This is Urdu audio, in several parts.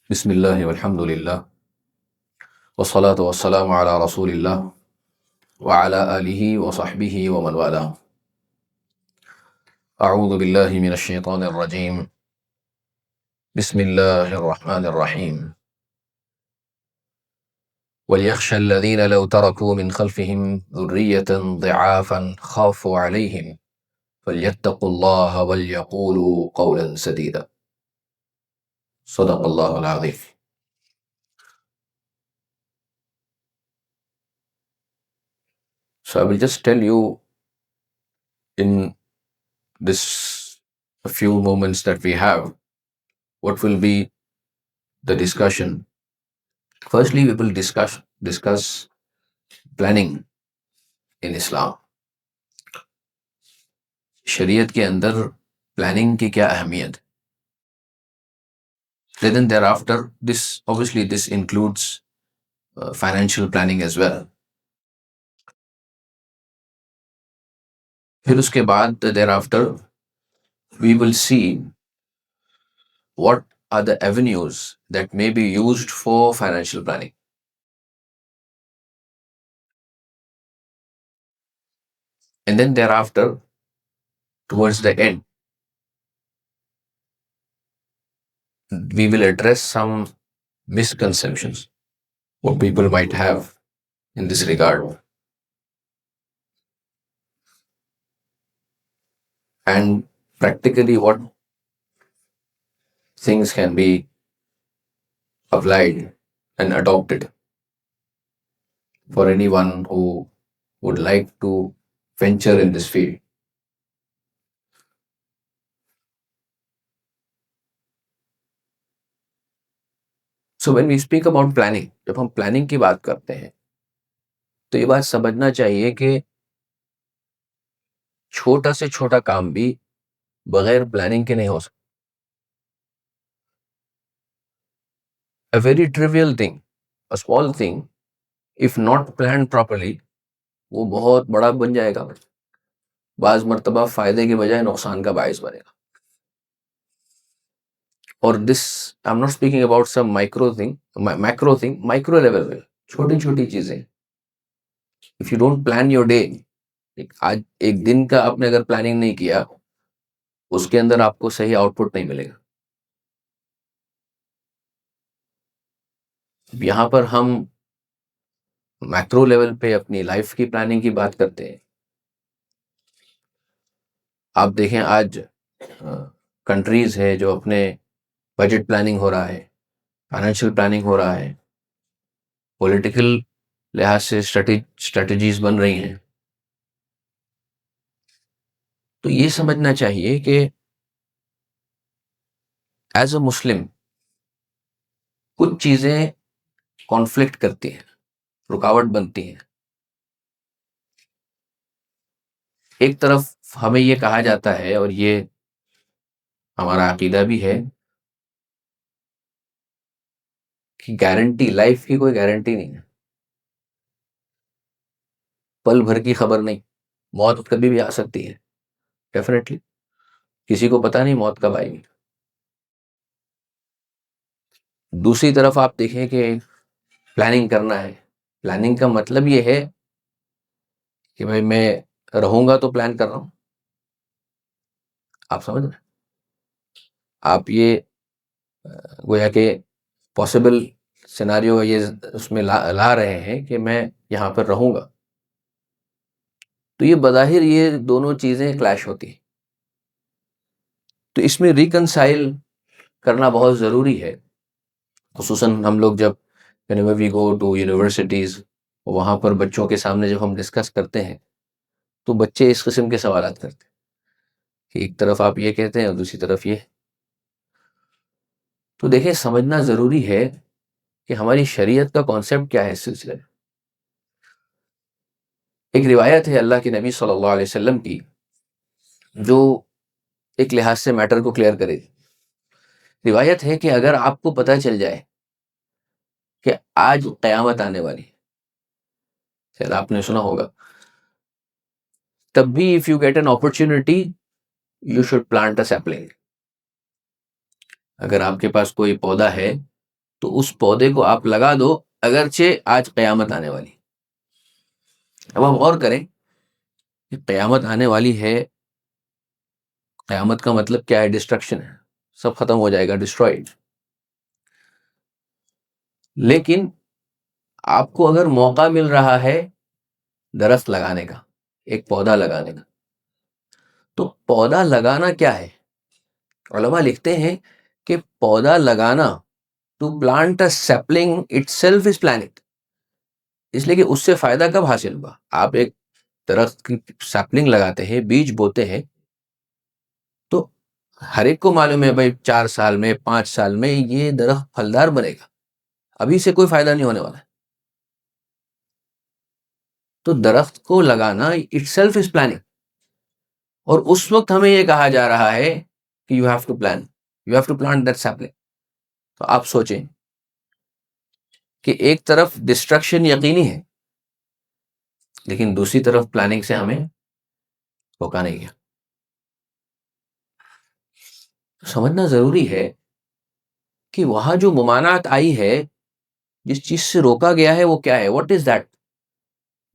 بسم اللہ والحمد للہ والصلاة والسلام علی رسول اللہ وعلی آلہ وصحبہ ومن والاه. اعوذ باللہ من الشیطان الرجیم. بسم اللہ الرحمن الرحیم. وَلْيَخْشَ الَّذِينَ لَوْ تَرَكُوا مِنْ خَلْفِهِمْ ذُرِّيَّةً ضِعَافًا خَافُوا عَلَيْهِمْ فَلْيَتَّقُوا اللَّهَ وَلْيَقُولُوا قَوْلًا سَدِيدًا. صدق اللہ العظیم. So I will just tell you in this few moments that we have what will be the discussion. Firstly, we will discuss planning in Islam. شریعت کے اندر پلاننگ کی کیا اہمیت. Then thereafter, this includes financial planning as well. پھر اس کے بعد thereafter we will see what are the avenues that may be used for financial planning. And then thereafter, towards the end, we will address some misconceptions what people might have in this regard, and practically what things can be applied and adopted for anyone who would like to venture in this field. So when we speak about planning, جب ہم پلاننگ کی بات کرتے ہیں تو یہ بات سمجھنا چاہیے کہ چھوٹا سے چھوٹا کام بھی بغیر پلاننگ کے نہیں ہو سکتا. A very trivial thing, a small thing, if not planned properly, وہ بہت بڑا بن جائے گا. بعض مرتبہ فائدے کے بجائے نقصان کا باعث بنے گا. اور this, I'm not speaking about some macro level میں چھوٹی چھوٹی چیزیں. If you don't plan your day, آج ایک دن کا آپ نے اگر پلاننگ نہیں کیا اس کے اندر آپ کو صحیح آؤٹ پٹ نہیں ملے گا. یہاں پر ہم میکرو لیول پہ اپنی لائف کی پلاننگ کی بات کرتے ہیں. آپ دیکھیں آج کنٹریز ہے جو اپنے بجٹ پلاننگ ہو رہا ہے, فائنینشیل پلاننگ ہو رہا ہے, پولیٹیکل لحاظ سے اسٹریٹجیز بن رہی ہیں. تو یہ سمجھنا چاہیے کہ ایز اے مسلم کچھ چیزیں کانفلکٹ کرتی ہیں, رکاوٹ بنتی ہیں. ایک طرف ہمیں یہ کہا جاتا ہے, اور یہ ہمارا عقیدہ بھی ہے, کہ گارنٹی, لائف کی کوئی گارنٹی نہیں ہے, پل بھر کی خبر نہیں, موت کبھی بھی آ سکتی ہے. ڈیفینیٹلی کسی کو پتہ نہیں موت کب آئے گی. دوسری طرف آپ دیکھیں کہ پلاننگ کرنا ہے, پلاننگ کا مطلب یہ ہے کہ بھائی میں رہوں گا تو پلان کر رہا ہوں. آپ سمجھ رہے ہیں, آپ یہ گویا کہ پاسبل سیناریو یہ اس میں لا رہے ہیں کہ میں یہاں پر رہوں گا. تو یہ بظاہر یہ دونوں چیزیں کلیش ہوتی ہیں. تو اس میں ریکنسائل کرنا بہت ضروری ہے. خصوصاً ہم لوگ جب whenever we go to universities, وہاں پر بچوں کے سامنے جب ہم ڈسکس کرتے ہیں تو بچے اس قسم کے سوالات کرتے ہیں کہ ایک طرف آپ یہ کہتے ہیں اور دوسری طرف یہ. تو دیکھیں, سمجھنا ضروری ہے کہ ہماری شریعت کا کانسیپٹ کیا ہے اس سلسلے میں. ایک روایت ہے اللہ کے نبی صلی اللہ علیہ وسلم کی جو ایک لحاظ سے میٹر کو کلیئر کرے. روایت ہے کہ اگر آپ کو پتہ چل جائے کہ آج قیامت آنے والی, شاید آپ نے سنا ہوگا, تب بھی if you get an opportunity you should plant a sapling. اگر آپ کے پاس کوئی پودا ہے تو اس پودے کو آپ لگا دو اگرچہ آج قیامت آنے والی. اب آپ غور کریں کہ قیامت آنے والی ہے. قیامت کا مطلب کیا ہے؟ ڈسٹرکشن ہے، سب ختم ہو جائے گا، ڈسٹرائڈ. لیکن آپ کو اگر موقع مل رہا ہے درخت لگانے کا، ایک پودا لگانے کا، تو پودا لگانا کیا ہے؟ علماء لکھتے ہیں کہ پودا لگانا، to plant a sapling itself is plant. اس لیے کہ اس سے فائدہ کب حاصل ہوا؟ آپ ایک درخت کی سیپلنگ لگاتے ہیں، بیج بوتے ہیں، تو ہر ایک کو معلوم ہے بھائی 4 سال میں 5 سال میں یہ درخت پھلدار بنے گا، ابھی سے کوئی فائدہ نہیں ہونے والا ہے. تو درخت کو لگانا اٹ سیلف از پلاننگ. اور اس وقت ہمیں یہ کہا جا رہا ہے کہ you have to plan, you have to plant that sapling. تو آپ سوچیں کہ ایک طرف ڈسٹرکشن یقینی ہے، لیکن دوسری طرف پلاننگ سے ہمیں روکا نہیں گیا. سمجھنا ضروری ہے کہ وہاں جو ممانعت آئی ہے، جس چیز سے روکا گیا ہے، وہ کیا ہے؟ What is that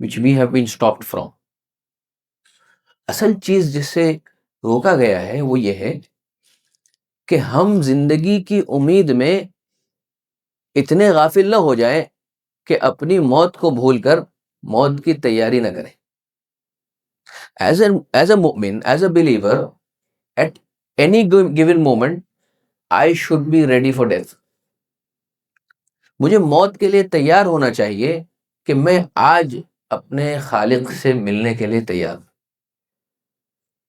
which we have been stopped from? اصل چیز جس سے روکا گیا ہے وہ یہ ہے کہ ہم زندگی کی امید میں اتنے غافل نہ ہو جائیں کہ اپنی موت کو بھول کر موت کی تیاری نہ کریں. ایز اے مومن، as a believer, at any given moment I should be ready for death. مجھے موت کے لیے تیار ہونا چاہیے کہ میں آج اپنے خالق سے ملنے کے لیے تیار.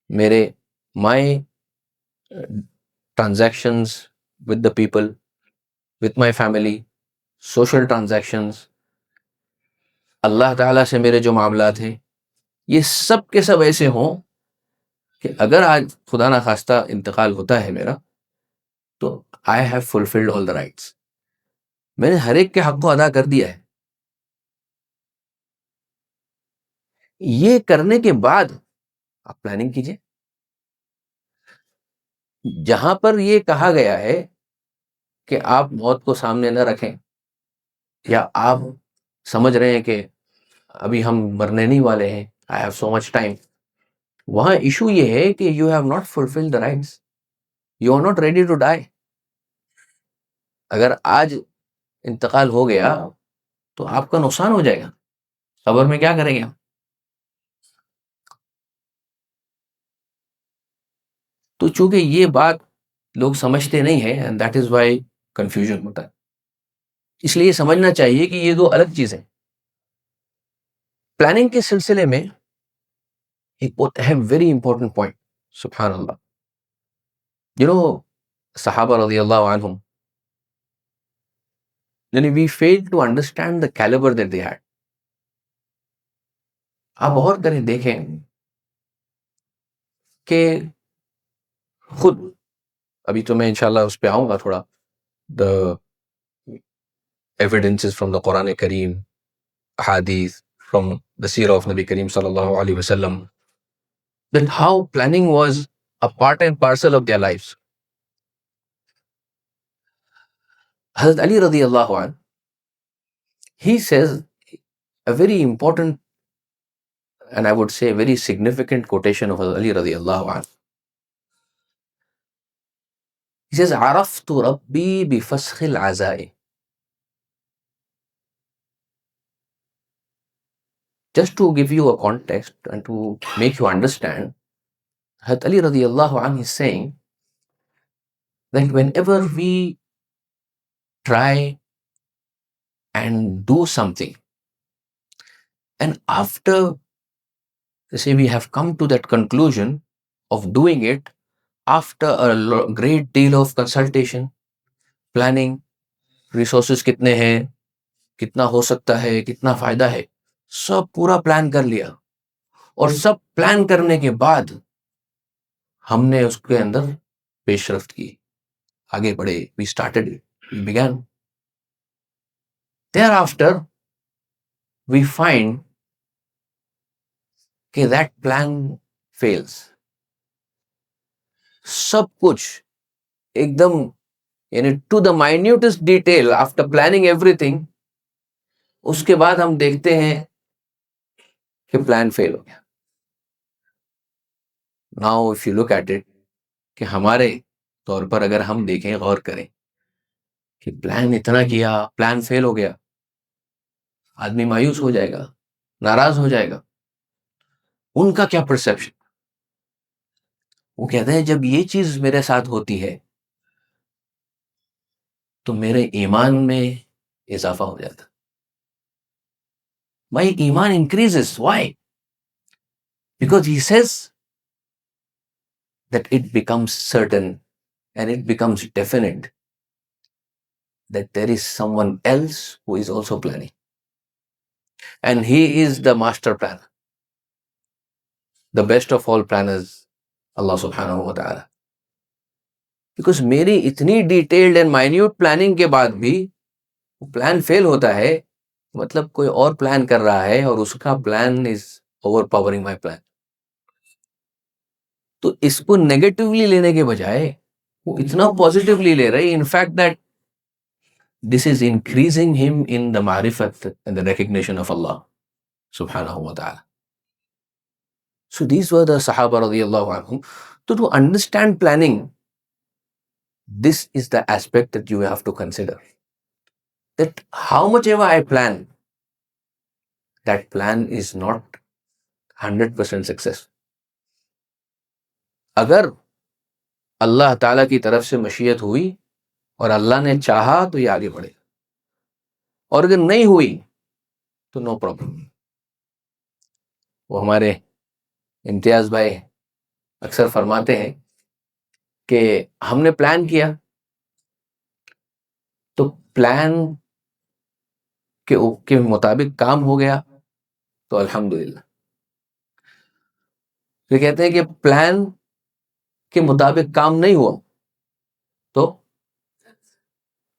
میرے my transactions with the people, with my family، social transactions, Allah تعالیٰ سے میرے جو معاملات ہیں، یہ سب کے سب ایسے ہوں کہ اگر آج خدا نخواستہ انتقال ہوتا ہے میرا، تو I have fulfilled all the rights. میں نے ہر ایک کے حق کو ادا کر دیا ہے. یہ کرنے کے بعد آپ پلاننگ کیجئے. جہاں پر یہ کہا گیا ہے کہ آپ موت کو سامنے نہ رکھیں، یا آپ سمجھ رہے ہیں کہ ابھی ہم مرنے نہیں والے ہیں، I have so much time، وہاں ایشو یہ ہے کہ you have not fulfilled the rights، you are not ready to die. اگر آج انتقال ہو گیا تو آپ کا نقصان ہو جائے گا. قبر میں کیا کریں گے ہم؟ تو چونکہ یہ بات لوگ سمجھتے نہیں ہیں، and that is why confusion ہوتا ہے. اس لیے سمجھنا چاہیے کہ یہ دو الگ چیزیں. پلاننگ کے سلسلے میں ایک بہت اہم ویری امپورٹنٹ پوائنٹ، سبحان اللہ. صحابہ رضی اللہ عنہم، we failed to understand the caliber that they had. آپ غور کریں، دیکھیں کہ خود ابھی تو میں انشاءاللہ اس پہ آؤں گا تھوڑا، the evidences from the Quran Kareem، hadith from the seerah of Nabi Kareem sallallahu alaihi wasallam, that how planning was a part and parcel of their lives. Hazrat Ali radiallahu anh, he says a very important and I would say very significant quotation of Hazrat Ali radiallahu anh. He says, عرفت ربي بفسخ العزاء. Just to give you a context and to make you understand, Hazrat Ali radiallahu anh is saying that whenever we try and do something, and after, say, we have come to that conclusion of doing it after a great deal of consultation, planning, resources کتنے ہیں، کتنا ہو سکتا ہے، کتنا فائدہ ہے، سب پورا پلان کر لیا، اور سب پلان کرنے کے بعد ہم نے اس کے اندر پیش رفت کی، آگے بڑھے. we started it، we began. Thereafter we find کہ that plan fails. سب کچھ ایک دم یعنی to the minutest detail after planning everything, اس کے بعد ہم دیکھتے ہیں کہ پلان فیل ہو گیا. Now if you look at it, کہ ہمارے طور پر اگر ہم دیکھیں، غور کریں کہ پلان اتنا کیا، پلان فیل ہو گیا، آدمی مایوس ہو جائے گا، ناراض ہو جائے گا. ان کا کیا پرسپشن؟ وہ کہتے ہیں جب یہ چیز میرے ساتھ ہوتی ہے تو میرے ایمان میں اضافہ ہو جاتا. My ایمان increases. Why? Because he says that it becomes certain and it becomes definite that there is someone else who is also planning. And he is the master planner, the best of all planners, Allah subhanahu wa ta'ala. Because میری اتنی ڈیٹیلڈ اینڈ مائنیوٹ پلاننگ کے بعد بھی وہ پلان فیل ہوتا ہے، مطلب کوئی اور پلان کر رہا ہے اور اس کا plan is over powering my plan. تو اس کو نیگیٹولی لینے کے بجائے وہ اتنا پازیٹیولی لے رہے، in fact that this is increasing ہم ان دا معرفت اینڈ دا ریکگنیشن آف اللہ سبحانہ و تعالی. So these were the Sahaba radiallahu anhum. To understand planning, this is the aspect that you have to consider. That how much ever I plan, that plan is not 100% success. اگر اللہ تعالیٰ کی طرف سے مشیت ہوئی اور اللہ نے چاہا تو یہ آگے بڑھے گا، اور اگر نہیں ہوئی تو نو پرابلم. وہ ہمارے امتیاز بھائی اکثر فرماتے ہیں کہ ہم نے پلان کیا تو پلان کے مطابق کام ہو گیا تو الحمدللہ. یہ کہتے ہیں کہ پلان کے مطابق کام نہیں ہوا تو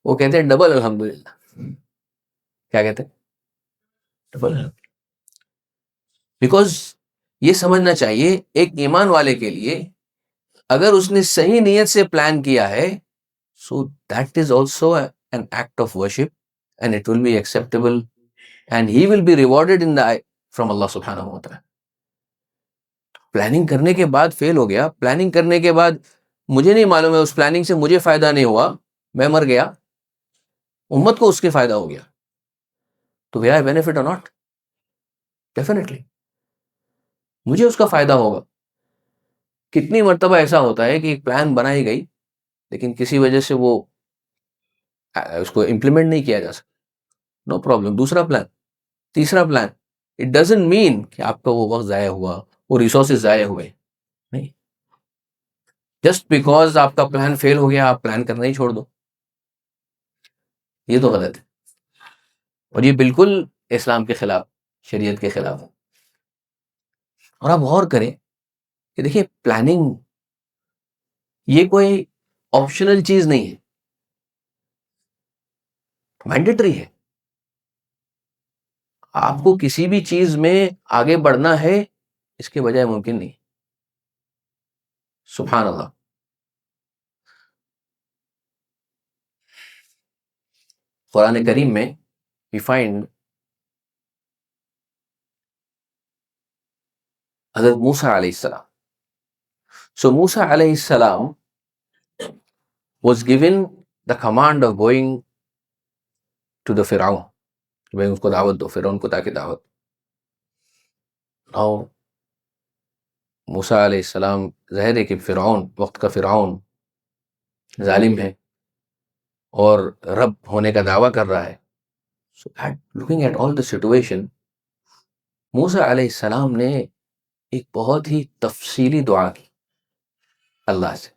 وہ کہتے ہیں ڈبل الحمدللہ. کیا کہتے ہیں؟ ڈبل. بیکاز یہ سمجھنا چاہیے ایک ایمان والے کے لیے، اگر اس نے صحیح نیت سے پلان کیا ہے so that is also an act of worship and it will be acceptable and he will be rewarded in the from Allah سبحانہ و تعالی. پلاننگ کرنے کے بعد فیل ہو گیا، پلاننگ کرنے کے بعد مجھے نہیں معلوم ہے اس پلاننگ سے مجھے فائدہ نہیں ہوا، میں مر گیا، امت کو اس کے فائدہ ہو گیا، تو ول آئی بینیفٹ اور ناٹ؟ ڈیفینیٹلی مجھے اس کا فائدہ ہوگا. کتنی مرتبہ ایسا ہوتا ہے کہ ایک پلان بنائی گئی لیکن کسی وجہ سے وہ اس کو امپلیمنٹ نہیں کیا جا سکتا، نو پرابلم، دوسرا پلان، تیسرا پلان. اٹ ڈزنٹ مین کہ آپ کا وہ وقت ضائع ہوا، وہ ریسورسز ضائع ہوئے، نہیں. جسٹ بیکاز آپ کا پلان فیل ہو گیا آپ پلان کرنا ہی چھوڑ دو، یہ تو غلط ہے، اور یہ بالکل اسلام کے خلاف، شریعت کے خلاف ہے. اور آپ غور کریں کہ دیکھیے پلاننگ یہ کوئی آپشنل چیز نہیں ہے، مینڈیٹری ہے. آپ کو کسی بھی چیز میں آگے بڑھنا ہے، اس کے بجائے ممکن نہیں. سبحان اللہ. قرآن کریم میں we find حضرت موسیٰ علیہ السلام. So موسیٰ علیہ السلام was given the command of going to the فرعون، کہ اس کو دعوت دو، فرعون کو تاکہ دعوت. Now موسیٰ علیہ السلام، ظاہر ہے کہ فرعون، وقت کا فرعون ظالم ہے اور رب ہونے کا دعویٰ کر رہا ہے. So looking at all the situation، موسیٰ علیہ السلام نے ایک بہت ہی تفصیلی دعا کی اللہ سے.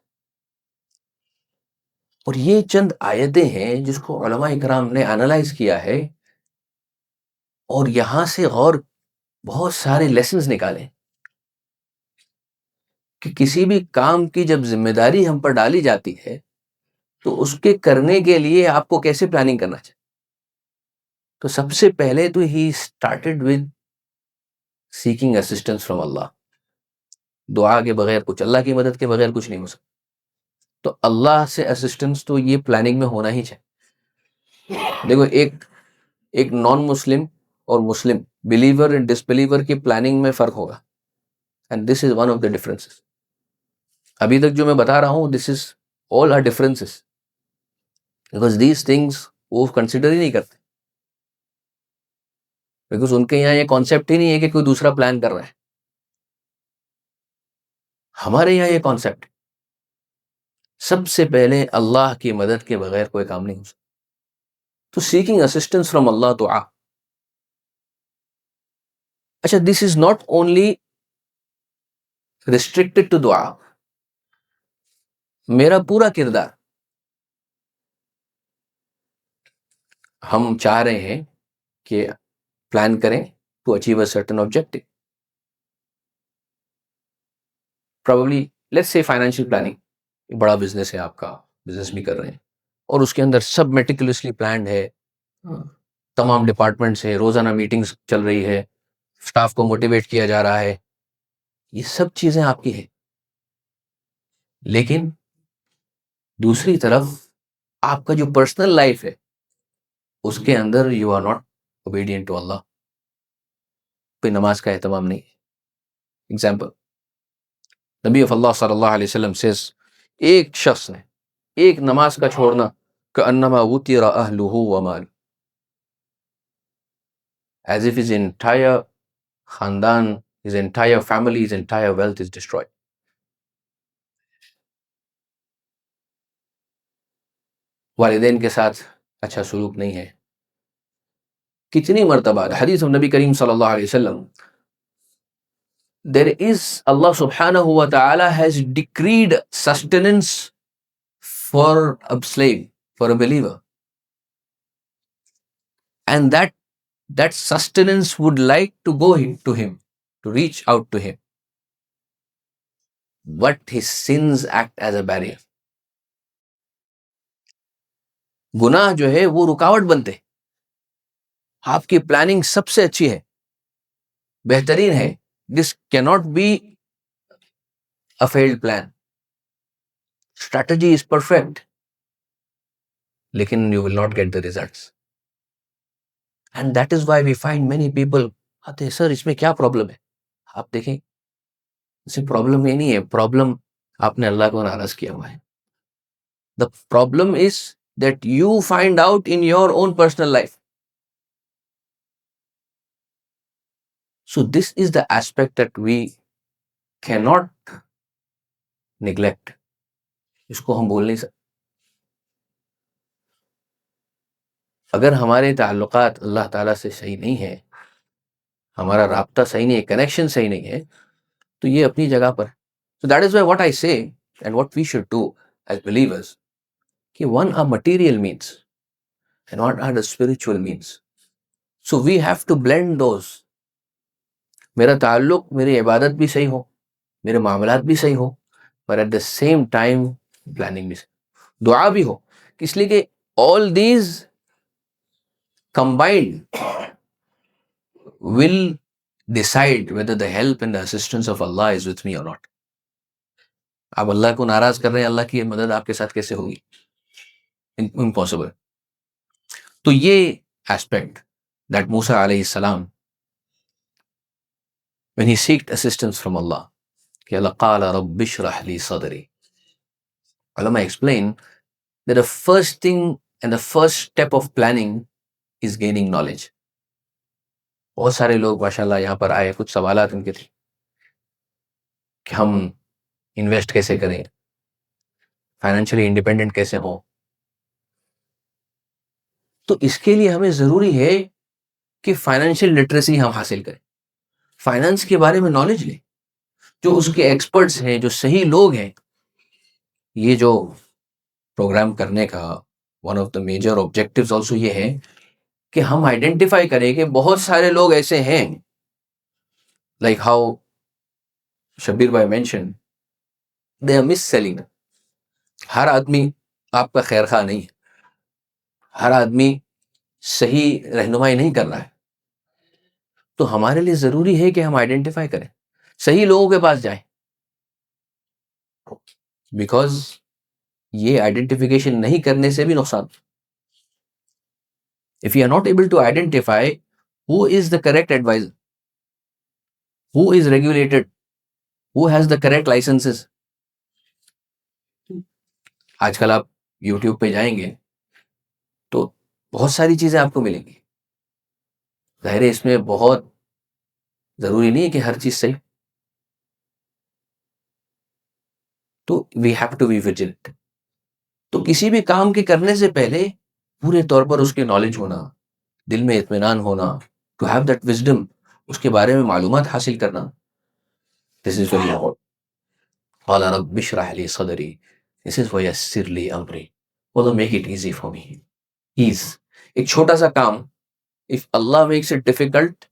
اور یہ چند آیتیں ہیں جس کو علماء اکرام نے انالائز کیا ہے اور یہاں سے غور بہت سارے لیسنز نکالے کہ کسی بھی کام کی جب ذمہ داری ہم پر ڈالی جاتی ہے تو اس کے کرنے کے لیے آپ کو کیسے پلاننگ کرنا چاہیے. تو سب سے پہلے تو he started with seeking assistance from Allah. دعا کے بغیر کچھ، اللہ کی مدد کے بغیر کچھ نہیں ہو سکتا. تو اللہ سے اسسٹنس تو یہ پلاننگ میں ہونا ہی چاہیے. دیکھو ایک نان مسلم اور مسلم، بلیور اینڈ ڈس بلیور کی پلاننگ میں فرق ہوگا، and this is one of the differences. ابھی تک جو میں بتا رہا ہوں this is all our differences, because these things وہ کنسیڈر ہی نہیں کرتے، بیکاز ان کے یہاں یہ کانسیپٹ ہی نہیں ہے کہ کوئی دوسرا پلان کر رہا ہے. ہمارے یہاں یہ کانسیپٹ، سب سے پہلے اللہ کی مدد کے بغیر کوئی کام نہیں ہو سکتا. تو سیکنگ اسسٹنس فرام اللہ دعا. اچھا، this is not only restricted to دعا. میرا پورا کردار، ہم چاہ رہے ہیں کہ پلان کریں to achieve a certain objective. Probably let's say financial planning, بڑا بزنس ہے آپ کا، بزنس بھی کر رہے ہیں اور اس کے اندر سب میٹیکولسلی پلانڈ ہے، تمام ڈپارٹمنٹس ہے، روزانہ میٹنگز چل رہی ہے، اسٹاف کو موٹیویٹ کیا جا رہا ہے، یہ سب چیزیں آپ کی ہیں. لیکن دوسری طرف آپ کا جو پرسنل لائف ہے اس کے اندر you are not obedient to Allah. کوئی نماز کا اہتمام نہیں. ایگزامپل، نبی آف اللہ صلی اللہ علیہ وسلم سیز، ایک شخص نے ایک نماز کا چھوڑنا کأنما وطر اہلہ ومال، as if his entire خاندان، his entire family, his entire wealth is destroyed. والدین کے ساتھ اچھا سلوک نہیں ہے. کتنی مرتبہ حدیث نبی کریم صلی اللہ علیہ وسلم، there is Allah subhanahu wa ta'ala has decreed sustenance for a slave, for a believer, and that sustenance would like to go to him, to reach out to him, but his sins act as a barrier. گناہ جو ہے وہ رکاوٹ بنتے. آپ کی پلاننگ سب سے اچھی ہے، بہترین ہے، دس cannot be a failed plan. Strategy is perfect, لیکن you will not get the results. And that is why we find many people آتے ہیں، سر اس میں کیا پرابلم ہے؟ آپ دیکھیں اس میں پرابلم یہ نہیں ہے، پرابلم آپ نے اللہ کو ناراض کیا ہوا ہے. The problem is that you find out in your own personal life. So this is the aspect that we cannot neglect. اس کو ہم بول نہیں سکتے. اگر ہمارے تعلقات اللہ تعالیٰ سے صحیح نہیں ہے، ہمارا رابطہ صحیح نہیں ہے، کنیکشن صحیح نہیں ہے، تو یہ اپنی جگہ پر. So that is why what I say and what we should do as believers, کہ one are material means and what are the spiritual means. So we have to blend those. میرا تعلق، میری عبادت بھی صحیح ہو، میرے معاملات بھی صحیح ہو، but at the same time planning بھی صحیح، دعا بھی ہو. اس لیے کہ all these combined will decide whether the help and the assistance of Allah is with me or not. آپ اللہ کو ناراض کر رہے ہیں، اللہ کی مدد آپ کے ساتھ کیسے ہوگی؟ امپاسبل. تو یہ ایسپیکٹ that موسیٰ علیہ السلام when he sought assistance from Allah, کہ اللہ قال رب اشرح لی صدری. علماء explain that the first thing and the first step of planning is gaining knowledge. بہت سارے لوگ ماشاءاللہ یہاں پر آئے، کچھ سوالات ان کے تھے کہ ہم انویسٹ کیسے کریں، فائنینشلی انڈیپینڈنٹ کیسے ہوں. تو اس کے لیے ہمیں ضروری ہے کہ فائنینشیل لٹریسی ہم حاصل کریں، فائنانس کے بارے میں نالج لیں. جو اس کے ایکسپرٹس ہیں، جو صحیح لوگ ہیں. یہ جو پروگرام کرنے کا one of the major objectives also یہ ہے کہ ہم آئیڈینٹیفائی کریں کہ بہت سارے لوگ ایسے ہیں، لائک ہاؤ شبیر بھائی mention, they are misselling. ہر آدمی آپ کا خیر خواہ نہیں ہے، ہر آدمی صحیح رہنمائی نہیں کر رہا ہے. تو ہمارے لیے ضروری ہے کہ ہم آئیڈینٹیفائی کریں، صحیح لوگوں کے پاس جائیں. بیکاز یہ آئیڈینٹیفیکیشن نہیں کرنے سے بھی نقصان. If you are not able to identify who is the correct advisor, who is regulated, who has the correct licenses. آج کل آپ یوٹیوب پہ جائیں گے تو بہت ساری چیزیں آپ کو ملیں گی. ظاہر ہے اس میں بہت ضروری نہیں ہے کہ ہر چیز صحیح. تو we have to be vigilant. تو کسی بھی کام کے کرنے سے پہلے پورے طور پر اس کی نالج ہونا، دل میں اطمینان ہونا، ٹو ہیو دیٹ وزڈم، اس کے بارے میں معلومات حاصل کرنا. دس از ویری امپورٹنٹ. قال رب اشرح لي صدری، دس از ویسر لی امری واللہ make it easy for me. As, ایک چھوٹا سا کام if Allah makes it difficult,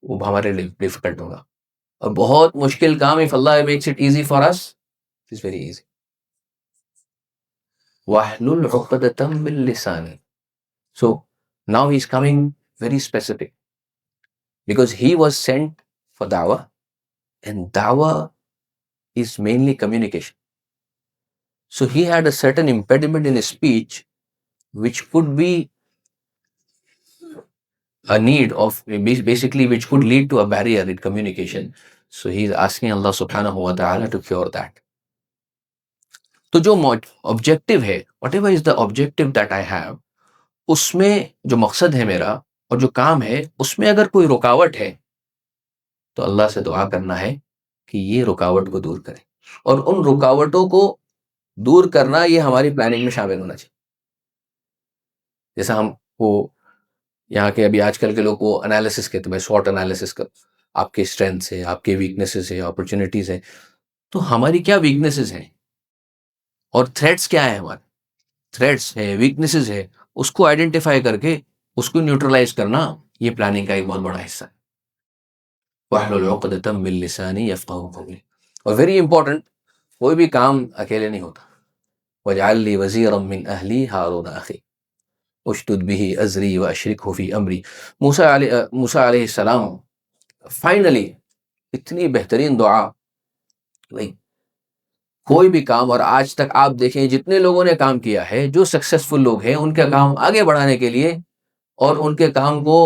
وہ ہمارے لیے ڈیفیکلٹ ہوگا. اور بہت مشکل کام if Allah makes it easy for us, it is very easy. واحلل عقدۃ من لسانی. So now he is coming very specific because he was sent for dawah, and dawah is mainly communication. So he had a certain impediment in his speech which could be a need of, basically which could lead to a barrier in communication. So he is asking Allah subhanahu wa ta'ala to cure that. تو جو objective ہے, whatever is the objective that I have, اس میں جو مقصد ہے میرا اور جو کام ہے اس میں اگر کوئی رکاوٹ ہے تو اللہ سے دعا کرنا ہے کہ یہ رکاوٹ کو دور کرے. اور ان رکاوٹوں کو دور کرنا یہ ہماری پلاننگ میں شامل ہونا چاہیے. جیسا ہم وہ یہاں کے ابھی آج کل کے لوگ وہ انالیسس کہتے ہیں، SWOT انالیسس کر، آپ کے اسٹرینتھس ہیں، آپ کے ویکنیسز ہیں، اپرچونیٹیز ہیں. تو ہماری کیا ویکنیسز ہیں اور تھریٹس کیا ہیں، ہمارے تھریٹس ہے، ویکنیسز ہے، اس کو آئیڈینٹیفائی کر کے اس کو نیوٹرلائز کرنا یہ پلاننگ کا ایک بہت بڑا حصہ ہے. واحلل عقدۃ من لسانی یفقہوا قولی. اور ویری امپورٹنٹ، کوئی بھی کام اکیلے نہیں ہوتا. واجعل لی وزیرا من اہلی ہارون اخی اشدد بہ ازری واشرکہ فی امری. موسیٰ علیہ السلام فائنلی اتنی بہترین دعا. کوئی بھی کام، اور آج تک آپ دیکھیں جتنے لوگوں نے کام کیا ہے، جو سکسیسفل لوگ ہیں، ان کا کام آگے بڑھانے کے لیے اور ان کے کام کو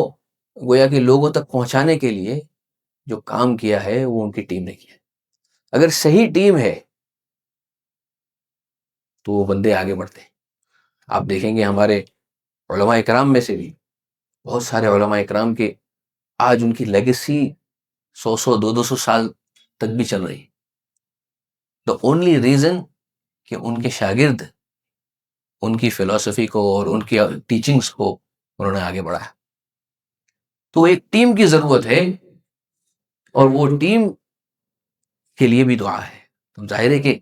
گویا کہ لوگوں تک پہنچانے کے لیے جو کام کیا ہے وہ ان کی ٹیم نے کیا. اگر صحیح ٹیم ہے تو وہ بندے آگے بڑھتے ہیں. آپ دیکھیں گے ہمارے علماء اکرام میں سے بھی بہت سارے علماء اکرام کے آج ان کی لیگیسی 100 سال تک بھی چل رہی. دا اونلی ریزن کہ ان کے شاگرد ان کی فلسفی کو اور ان کی ٹیچنگز کو انہوں نے آگے بڑھایا. تو ایک ٹیم کی ضرورت ہے اور وہ ٹیم کے لیے بھی دعا ہے. تو ظاہر ہے کہ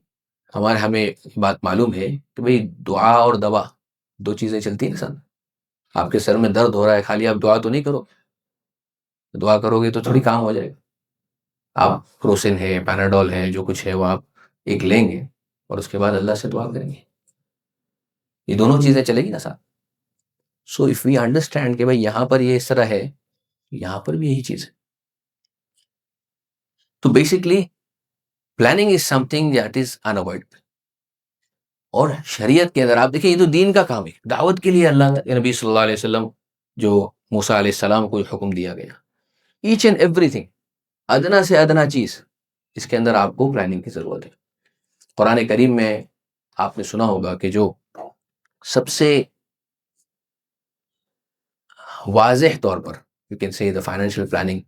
ہمیں بات معلوم ہے کہ بھئی دعا اور دوا دو چیزیں چلتی ہیں ساتھ. آپ کے سر میں درد ہو رہا ہے، خالی آپ دعا تو نہیں کرو، دعا کرو گے تو تھوڑی کام ہو جائے گا. آپ کروسن ہے، پیناڈول ہے، جو کچھ ہے وہ آپ ایک لیں گے اور اس کے بعد اللہ سے دعا کریں گے. یہ دونوں چیزیں چلے گی نا ساتھ. سو اف وی انڈرسٹینڈ کہ بھائی یہاں پر یہ اس طرح ہے، یہاں پر بھی یہی چیز ہے. تو basically planning is something that is unavoidable. اور شریعت کے اندر آپ دیکھیں، یہ تو دین کا کام ہے. دعوت کے لیے اللہ کے نبی صلی اللہ علیہ وسلم جو موسیٰ علیہ السلام کو حکم دیا گیا، ایچ اینڈ ایوری تھنگ، ادنا سے ادنا چیز، اس کے اندر آپ کو پلاننگ کی ضرورت ہے. قرآن کریم میں آپ نے سنا ہوگا کہ جو سب سے واضح طور پر you can say the financial planning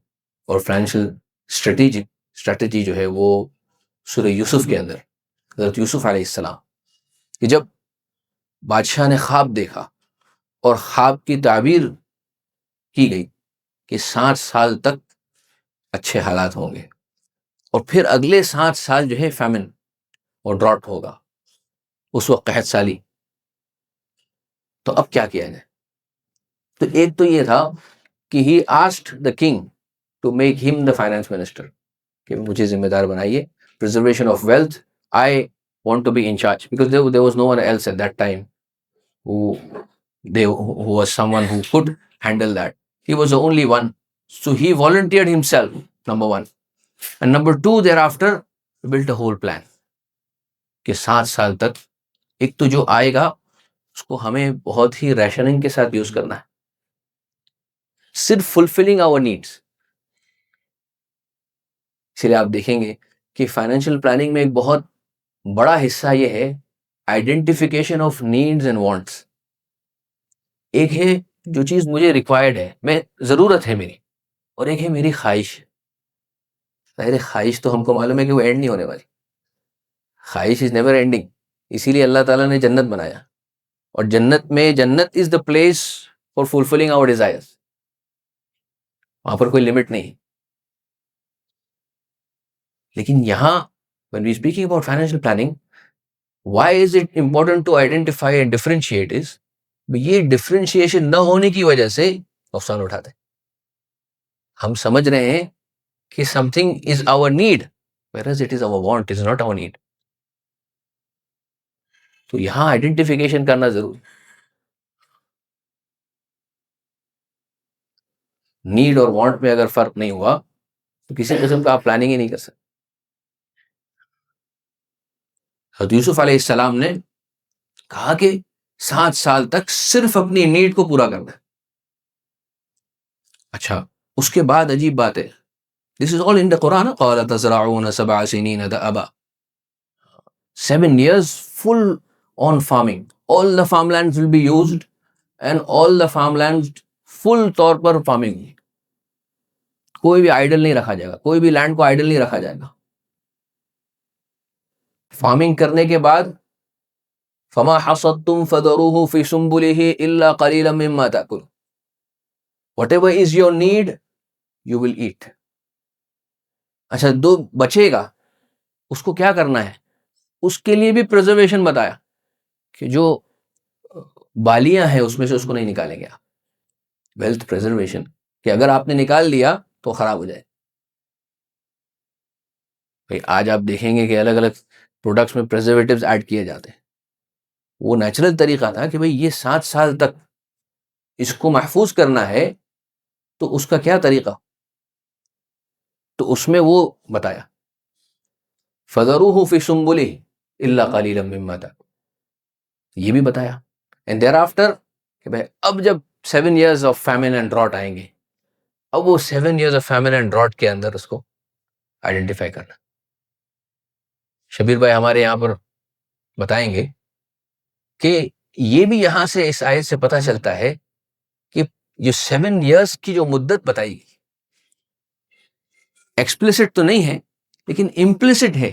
اور فائنینشیل اسٹریٹجی جو ہے وہ سورہ یوسف کے اندر حضرت یوسف علیہ السلام، کہ جب بادشاہ نے خواب دیکھا اور خواب کی تعبیر کی گئی کہ 60 سال تک اچھے حالات ہوں گے اور پھر اگلے 60 سال جو ہے فیمن اور ڈراٹ ہوگا، اس وقت قحط سالی. تو اب کیا کیا جائے؟ تو ایک تو یہ تھا کہ he asked the king to make him the finance minister, کہ مجھے ذمہ دار بنائیے preservation of wealth. I want to be in charge because there was no one else at that time who was someone who could handle that. He was the only one. So he volunteered himself, number one. And number two, thereafter, built a whole plan کہ 7 سال تک ایک تو جو آئے گا اس کو ہمیں بہت ہی ریشننگ کے ساتھ یوز کرنا ہے، صرف فلفلنگ آور نیڈس. اس لیے آپ دیکھیں گے کہ فائنینشیل پلاننگ میں ایک بہت بڑا حصہ یہ ہے identification of needs and wants. ایک ہے جو چیز مجھے ریکوائرڈ ہے، میں ضرورت ہے میری، اور ایک ہے میری خواہش. ظاہر خواہش تو ہم کو معلوم ہے کہ وہ اینڈ نہیں ہونے والی، خواہش از نیور اینڈنگ. اسی لیے اللہ تعالیٰ نے جنت بنایا، اور جنت is the place for fulfilling our desires. وہاں پر کوئی لمٹ نہیں. لیکن یہاں when we speaking about financial planning, why is it important to identify and differentiate is یہ ڈفرینشیشن نہ ہونے کی وجہ سے نقصان اٹھاتے ہیں. ہم سمجھ رہے ہیں کہ something is our need whereas it is our want, it is not our need. تو یہاں آئیڈینٹیفیکیشن کرنا ضروری. نیڈ اور وانٹ میں اگر فرق نہیں ہوا تو کسی قسم کا آپ پلاننگ ہی نہیں کر سکتے. حضرت یوسف علیہ السلام نے کہا کہ 7 سال تک صرف اپنی نیڈ کو پورا کرنا ہے. اچھا اس کے بعد عجیب بات ہے، دس از آل ان دا قرآن، قال تزرعون 7 Sanin دأبا. 7 years full on farming. All the farmlands will be used and all the farmlands full طور پر فارمنگ. کوئی بھی آئیڈل نہیں رکھا جائے گا، کوئی بھی لینڈ کو آئیڈل نہیں رکھا جائے گا. فارمنگ کرنے کے بعد فما حصدتم فذروه في سنبله الا قليلا مما تأكلون. Whatever is your need you will eat. اچھا دو بچے گا اس کو کیا کرنا ہے، اس کے لیے بھی پرزرویشن بتایا کہ جو بالیاں ہیں اس میں سے اس کو نہیں نکالیں گے آپ. ویلتھ پرزرویشن کہ اگر آپ نے نکال لیا تو خراب ہو جائے. آج آپ دیکھیں گے کہ الگ الگ پروڈکٹس میں پرزرویٹیوز ایڈ کیے جاتے ہیں. وہ نیچرل طریقہ تھا کہ بھئی یہ 7 سال تک اس کو محفوظ کرنا ہے تو اس کا کیا طریقہ، تو اس میں وہ بتایا فَذَرُوهُ فِي سُنبُلِهِ إِلَّا قَلِيلًا مِمَّا تَأْكُلُونَ. یہ بھی بتایا. اینڈ دیر آفٹر کہ بھائی اب جب 7 years آف فیمن اینڈ ڈراٹ آئیں گے، اب وہ 7 years آف فیمن اینڈ ڈراٹ کے اندر اس کو آئیڈینٹیفائی کرنا. شبیر بھائی ہمارے یہاں پر بتائیں گے کہ یہ بھی یہاں سے اس آیت سے پتہ چلتا ہے کہ یہ 7 years کی جو مدت بتائی گئی ایکسپلیسٹ تو نہیں ہے لیکن امپلیسٹ ہے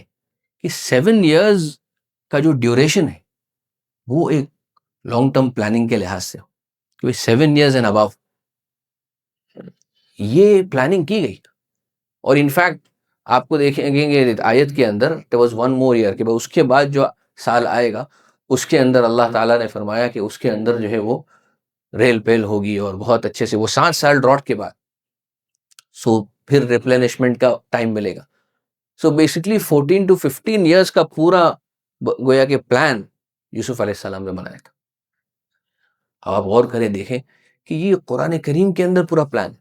کہ 7 years کا جو ڈیوریشن ہے وہ ایک لانگ ٹرم پلاننگ کے لحاظ سے کہ 7 years اینڈ ابو یہ پلاننگ کی گئی. اور انفیکٹ آپ کو دیکھیں گے آیت کے اندر there was one more year کہ اس کے بعد جو سال آئے گا اس کے اندر اللہ تعالیٰ نے فرمایا کہ اس کے اندر جو ہے وہ ریل پیل ہوگی اور بہت اچھے سے وہ 7 سال ڈراٹ کے بعد سو پھر ریپلینشمنٹ کا ٹائم ملے گا. سو بیسکلی 14 to 15 years کا پورا گویا کہ پلان یوسف علیہ السلام نے بنایا تھا. اب آپ غور کریں دیکھیں کہ یہ قرآن کریم کے اندر پورا پلان ہے.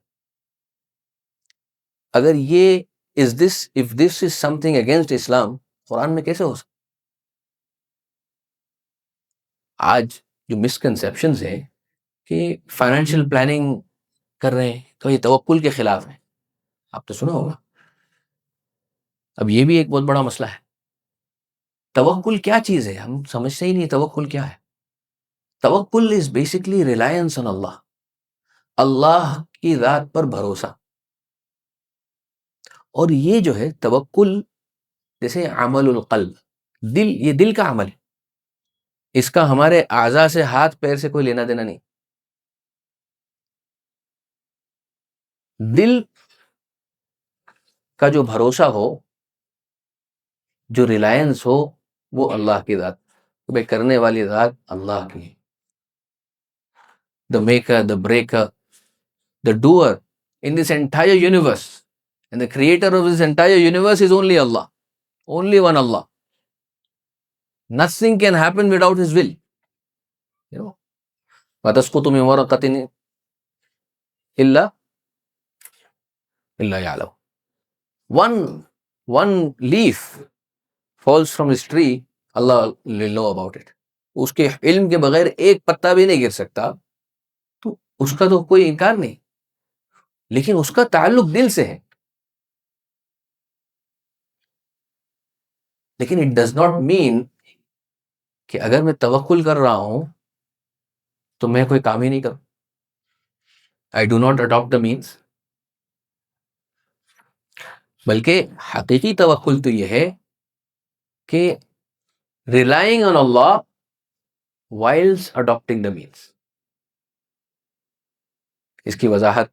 اگر یہ if this is something against اسلام قرآن میں کیسے ہو سکتا؟ آج جو مسکنسیپشنز ہیں کہ فائنینشیل پلاننگ کر رہے ہیں تو یہ توکل کے خلاف ہے. آپ تو سنا ہوگا. اب یہ بھی ایک بہت بڑا مسئلہ ہے. توکل کیا چیز ہے ہم سمجھتے ہی نہیں. توکل کیا ہے؟ توکل از بیسکلی ریلائنس آن اللہ، اللہ کی ذات پر بھروسہ. اور یہ جو ہے توکل جیسے عمل القلب، دل، یہ دل کا عمل ہے. اس کا ہمارے اعضاء سے ہاتھ پیر سے کوئی لینا دینا نہیں. دل کا جو بھروسہ ہو، جو ریلائنس ہو، وہ اللہ کی ذات، بے کرنے والی ذات اللہ کی. the maker, the breaker, the doer in this entire universe, and the creator of this entire universe is only Allah, only one Allah. Nothing can happen without his will. You know, وَتَسْقُطُ مِنْ وَرَقَةٍ إِلَّا يَعْلَمُ. One leaf falls from his tree, Allah will know about it. اس کے علم کے بغیر ایک پتا بھی نہیں گر سکتا، تو اس کا تو کوئی انکار نہیں، لیکن اس کا تعلق دل سے ہے. لیکن اٹ ڈز ناٹ مین کہ اگر میں توکل کر رہا ہوں تو میں کوئی کام ہی نہیں کروں. I do not adapt the means. بلکہ حقیقی توکل تو یہ ہے کہ relying on Allah whilst adapting the means. اس کی وضاحت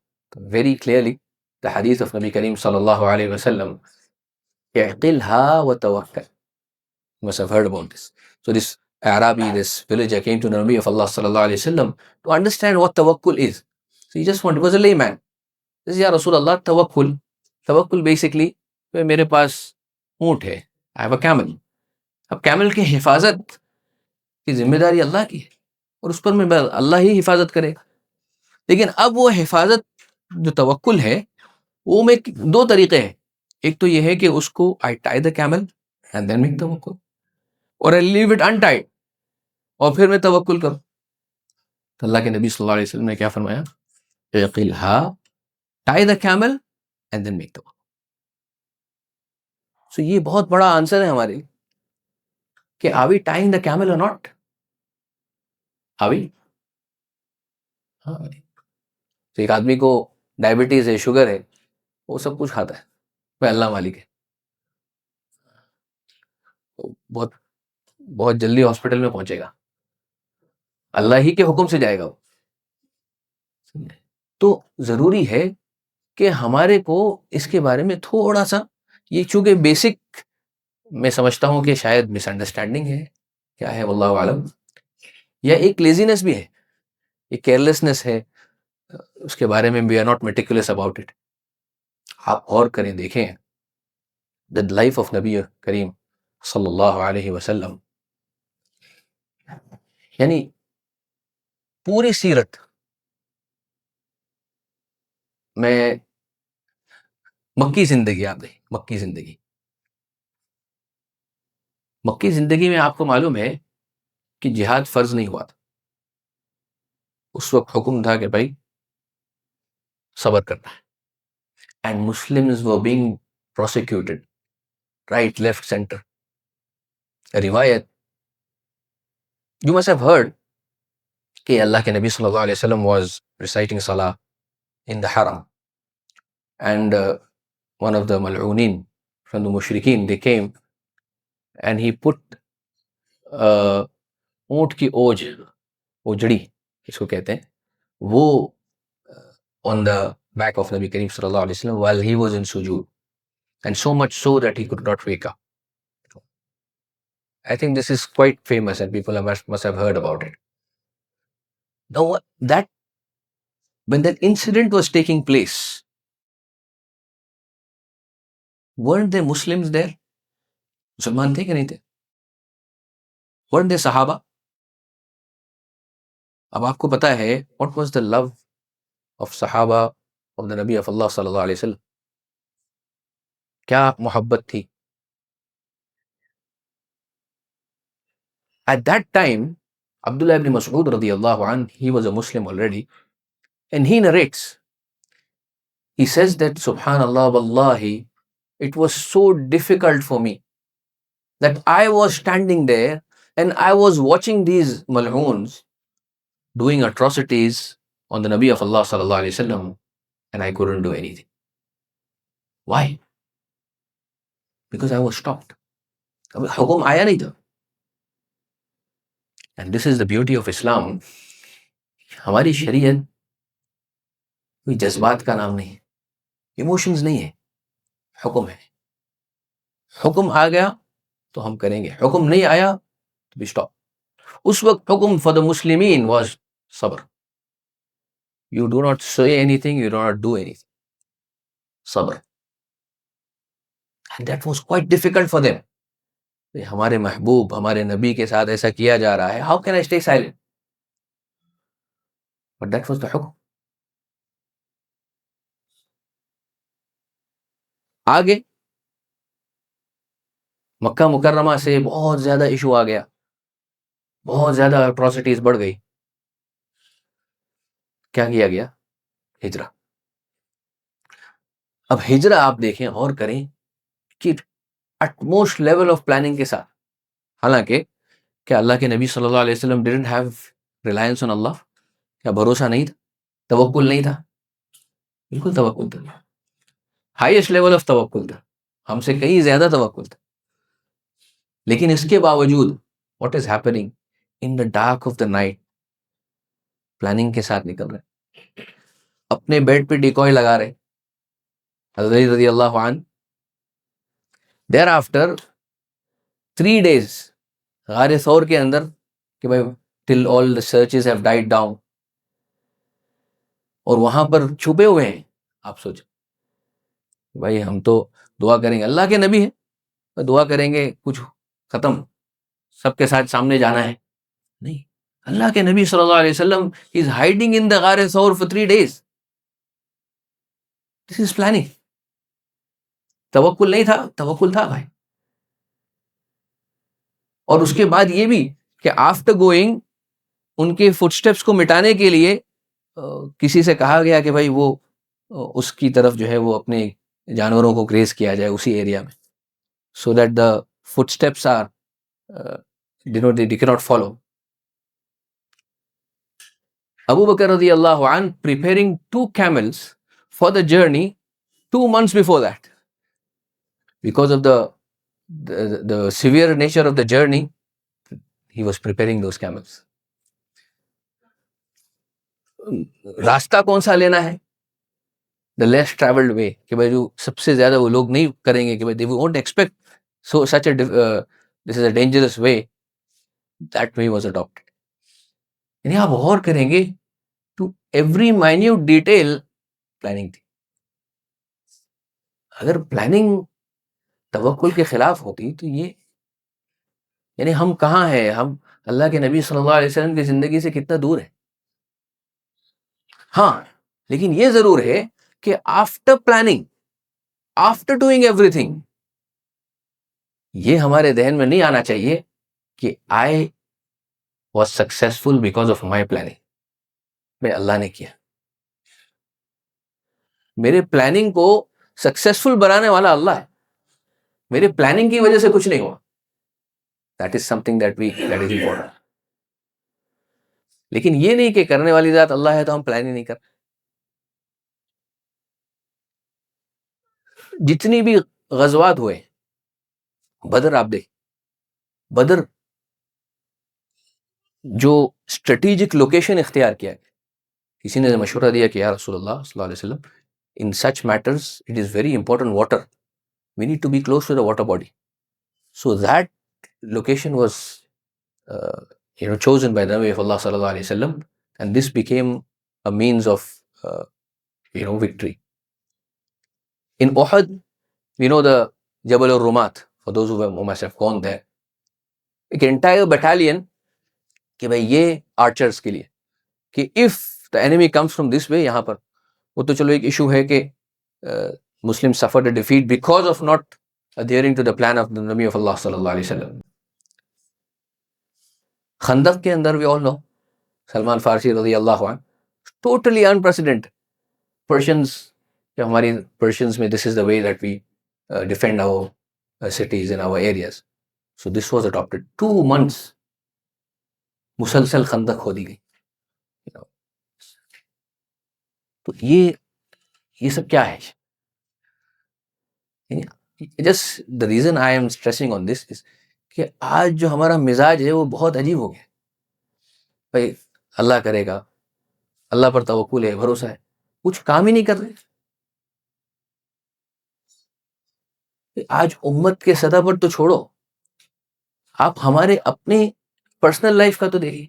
ویری کلیئرلی دا حدیث آف نبی کریم صلی اللہ علیہ وسلم، اعقلها وتوکل. You must have heard about this. So this Arabi, this villager came to the Nabi of Allah sallallahu alayhi wasallam to understand what tawakkul is. So he just wanted, he was a layman. He says, Ya Rasulullah, tawakkul. Tawakkul basically, میرے پاس اونٹ ہے, I have a camel. اب کیمل کی حفاظت کی ذمہ داری اللہ کی ہے اور اس پر میں اللہ ہی حفاظت کرے. لیکن اب وہ حفاظت جو توکل ہے وہ میں دو طریقے ہیں. ایک تو یہ ہے کہ اس کو I tie the camel and then make tawakkul, اور I leave it untied اور پھر میں توکل کروں. تو اللہ کے نبی صلی اللہ علیہ وسلم نے کیا فرمایا؟ اعقلها, tie the camel and then make tawakkul. So یہ بہت بڑا آنسر ہے ہمارے کہ are we tying the camel or not? Are we? ہاں. تو ایک آدمی کو ڈائبٹیز ہے, شوگر ہے, وہ سب کچھ کھاتا ہے, وہ اللہ مالک ہے, بہت بہت جلدی ہاسپٹل میں پہنچے گا, اللہ ہی کے حکم سے جائے گا وہ. تو ضروری ہے کہ ہمارے کو اس کے بارے میں تھوڑا سا, یہ چونکہ بیسک میں سمجھتا ہوں کہ شاید مس انڈرسٹینڈنگ ہے, کیا ہے واللہ عالم, یا ایک لیزینس بھی ہے, ایک کیئرلیسنس ہے, اس کے بارے میں we are not meticulous about it. آپ غور کریں, دیکھیں دا لائف آف نبی کریم صلی اللہ علیہ وسلم, یعنی پوری سیرت میں مکی زندگی, آپ دیکھیں مکی زندگی, مکی زندگی میں آپ کو معلوم ہے کہ جہاد فرض نہیں ہوا تھا. اس وقت حکم تھا کہ بھائی صبر کرنا ہے. And Muslims were being prosecuted right, left, center. روایت you must have heard کہ اللہ کے نبی صلی اللہ علیہ وسلم was reciting salah in the haram, and one of the mal'oonin from the mushrikeen, they came and he put اونٹ کی اوج, اوجڑی اس کو کہتے ہیں, وہ on the back of نبی کریم صلی اللہ علیہ وسلم while he was in sujood, and so much so that he could not wake up. I think this is quite famous and people must have heard about it. Now that when that incident was taking place, weren't there Muslims there? مسلمان تھے کہ نہیں تھے؟ weren't there صحابہ؟ اب آپ کو پتا ہے what was the love of صحابہ of the نبی of اللہ صلی اللہ علیہ وسلم, کیا محبت تھی. At that time Abdullah ibn Mas'ud رضی اللہ عنہ, he was a Muslim already, and he narrates, he says that subhanallah wallahi, it was so difficult for me that I was standing there and I was watching these mal'oons doing atrocities on the Nabi of Allah sallallahu alayhi wasallam, and I couldn't do anything. Why? Because I was stopped. حکم آیا نہیں تھا. And this is the beauty of Islam. ہماری شریعت کوئی جذبات کا نام نہیں ہے, ایموشنز نہیں ہے, حکم ہے. حکم آ گیا تو ہم کریں گے, حکم نہیں آیا تو بھی اسٹاپ. اس وقت حکم for the مسلمین was صبر. You do not say anything, you do not do anything. صبر. And that was quite difficult for them. ہمارے محبوب, ہمارے نبی کے ساتھ ایسا کیا جا رہا ہے, how can I stay silent? But that was the حکم. آگے مکہ مکرمہ سے بہت زیادہ ایشو آ گیا, بہت زیادہ اٹراسٹیز بڑھ گئی. کیا کیا گیا؟ ہجرہ. اب ہجرہ آپ دیکھیں اور کریں کہ اٹموسٹ لیول آف پلاننگ کے ساتھ. حالانکہ کیا اللہ کے نبی صلی اللہ علیہ وسلم ڈیڈنٹ ہیو ریلائنس آن اللہ؟ کیا بھروسہ نہیں تھا؟ توکل نہیں تھا؟ بالکل توکل تھا. ہائیسٹ لیول آف توکل تھا. ہم سے کہیں زیادہ توکل تھا. لیکن اس کے باوجود what is happening in the dark of the night, planning کے ساتھ نکل رہے، اپنے بیڈ پہ ڈیکوائے لگا رہے. حضرت علی رضی اللہ عنہ دیر آفٹر 3 days غار ثور کے اندر کہ بھائی ٹل آل دا سرچز ہیو ڈائڈ ڈاؤن، اور وہاں پر چھپے ہوئے ہیں. آپ سوچیں بھائی ہم تو دعا کریں گے، اللہ کے نبی ہیں، دعا کریں گے کچھ ختم، سب کے ساتھ سامنے جانا ہے. نہیں، اللہ کے نبی صلی اللہ علیہ وسلم از ہائڈنگ ان دا غار ثور for 3 days. This is planning. توکل نہیں تھا؟ توکل تھا بھائی. اور اس کے بعد یہ بھی کہ آفٹر گوئنگ ان کے فٹ سٹیپس کو مٹانے کے لیے کسی سے کہا گیا کہ بھائی وہ اس کی طرف جو ہے وہ اپنے جانوروں کو گریز کیا جائے اسی ایریا میں، so that the footsteps are they cannot follow. Abu Bakr رضی اللہ عنہ preparing 2 camels for the journey 2 months before that. Because of the severe nature of the journey, he was preparing those camels. راستہ کون سا لینا ہے؟ the less traveled way، کہ بھائی جو سب سے زیادہ وہ لوگ نہیں کریں گے، کہ بھائی they won't expect such a this is a dangerous way. That way was adopted. یعنی آپ غور کریں گے to every minute detail planning تھی. اگر پلاننگ توکل کے خلاف ہوتی تو یہ یعنی ہم کہاں ہیں؟ ہم اللہ کے نبی صلی اللہ علیہ وسلم کی زندگی سے کتنا دور ہے. ہاں لیکن یہ ضرور ہے کہ after planning, after doing every thing, یہ ہمارے ذہن میں نہیں آنا چاہیے کہ I was successful because of my planning. میں اللہ نے کیا، میرے پلاننگ کو سکسیسفل بنانے والا اللہ ہے، میرے پلاننگ کی وجہ سے کچھ نہیں ہوا. That is something that is important. لیکن یہ نہیں کہ کرنے والی ذات اللہ ہے تو ہم پلان ہی نہیں کر. جتنی بھی غزوات ہوئے، بدر آپ دیکھ، بدر جو اسٹریٹجک لوکیشن اختیار کیا گیا، کسی نے مشورہ دیا کہ یا رسول اللہ صلی اللہ علیہ وسلم in such matters it is very important water, we need to be close to the water body. So that location was chosen by the Nabi of Allah sallallahu alaihi wasallam, and this became a means of victory. In Uhud, we know the Jabal al-Rumat, for those who must have gone there, ایک entire battalion کہ بھائی یہ آرچرز کے لیے کہ if the enemy comes from this way، یہاں پر وہ تو چلو ایک ایشو ہے کہ مسلم suffered a defeat because of not adhering to the plan of the Nabi of Allah صلی اللہ علیہ وسلم. خندق کے اندر we all know سلمان فارسی رضی اللہ عنہ totally unprecedented. Persians، کہ ہماری Persians میں this is the way that we defend our cities and our areas. So this was adopted. 2 months مسلسل خندق کھودی گئی. تو یہ سب کیا ہے؟ Just the reason I am stressing on this is کہ آج جو ہمارا مزاج ہے وہ بہت عجیب ہو گیا. بھائی اللہ کرے گا، اللہ پر توکل ہے، بھروسہ ہے، کچھ کام ہی نہیں کر رہے. آج امت کے سطح پر تو چھوڑو، آپ ہمارے اپنے پرسنل لائف کا تو دیکھیے.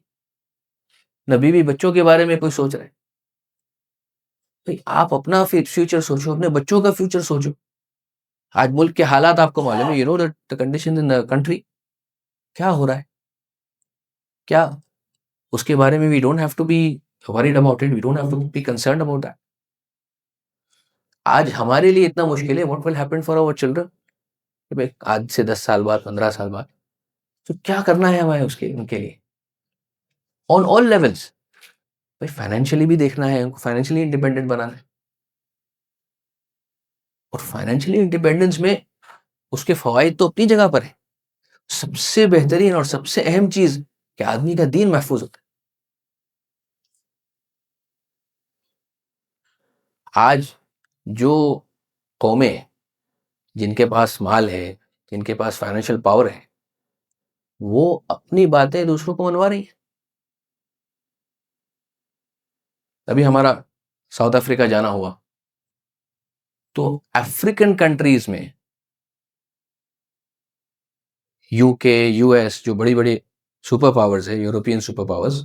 نبی بھی بچوں کے بارے میں کوئی سوچ رہے؟ بھائی آپ اپنا فیوچر سوچو، اپنے بچوں کا فیوچر سوچو. آج ملک کے حالات آپ کو معلوم ہے، the condition in the country کیا ہو رہا ہے، کیا اس کے بارے میں we don't have to be worried about it, we don't have to be concerned about that. آج ہمارے لیے اتنا مشکل ہے، what will happen for our children؟ آج سے 10 سال بعد، 15 سال بعد تو کیا کرنا ہے ہمیں ان کے لیے. آن آل لیولس. بھائی فائنینشلی بھی دیکھنا ہے ان کو, فائنینشلی انڈیپینڈنٹ بنانا ہے. اور فائنینشلی انڈیپینڈنس میں اس کے فوائد تو اپنی جگہ پر ہے. سب سے بہترین اور سب سے اہم چیز کہ آدمی کا دین محفوظ ہوتا ہے. آج جو قومیں جن کے پاس مال ہے, جن کے پاس فائنینشیل پاور ہے, وہ اپنی باتیں دوسروں کو منوا رہی ہیں. ابھی ہمارا ساؤتھ افریقہ جانا ہوا تو افریقن کنٹریز میں یو کے, یو ایس, جو بڑی بڑی سپر پاورز ہے, یورپین سپر پاورز,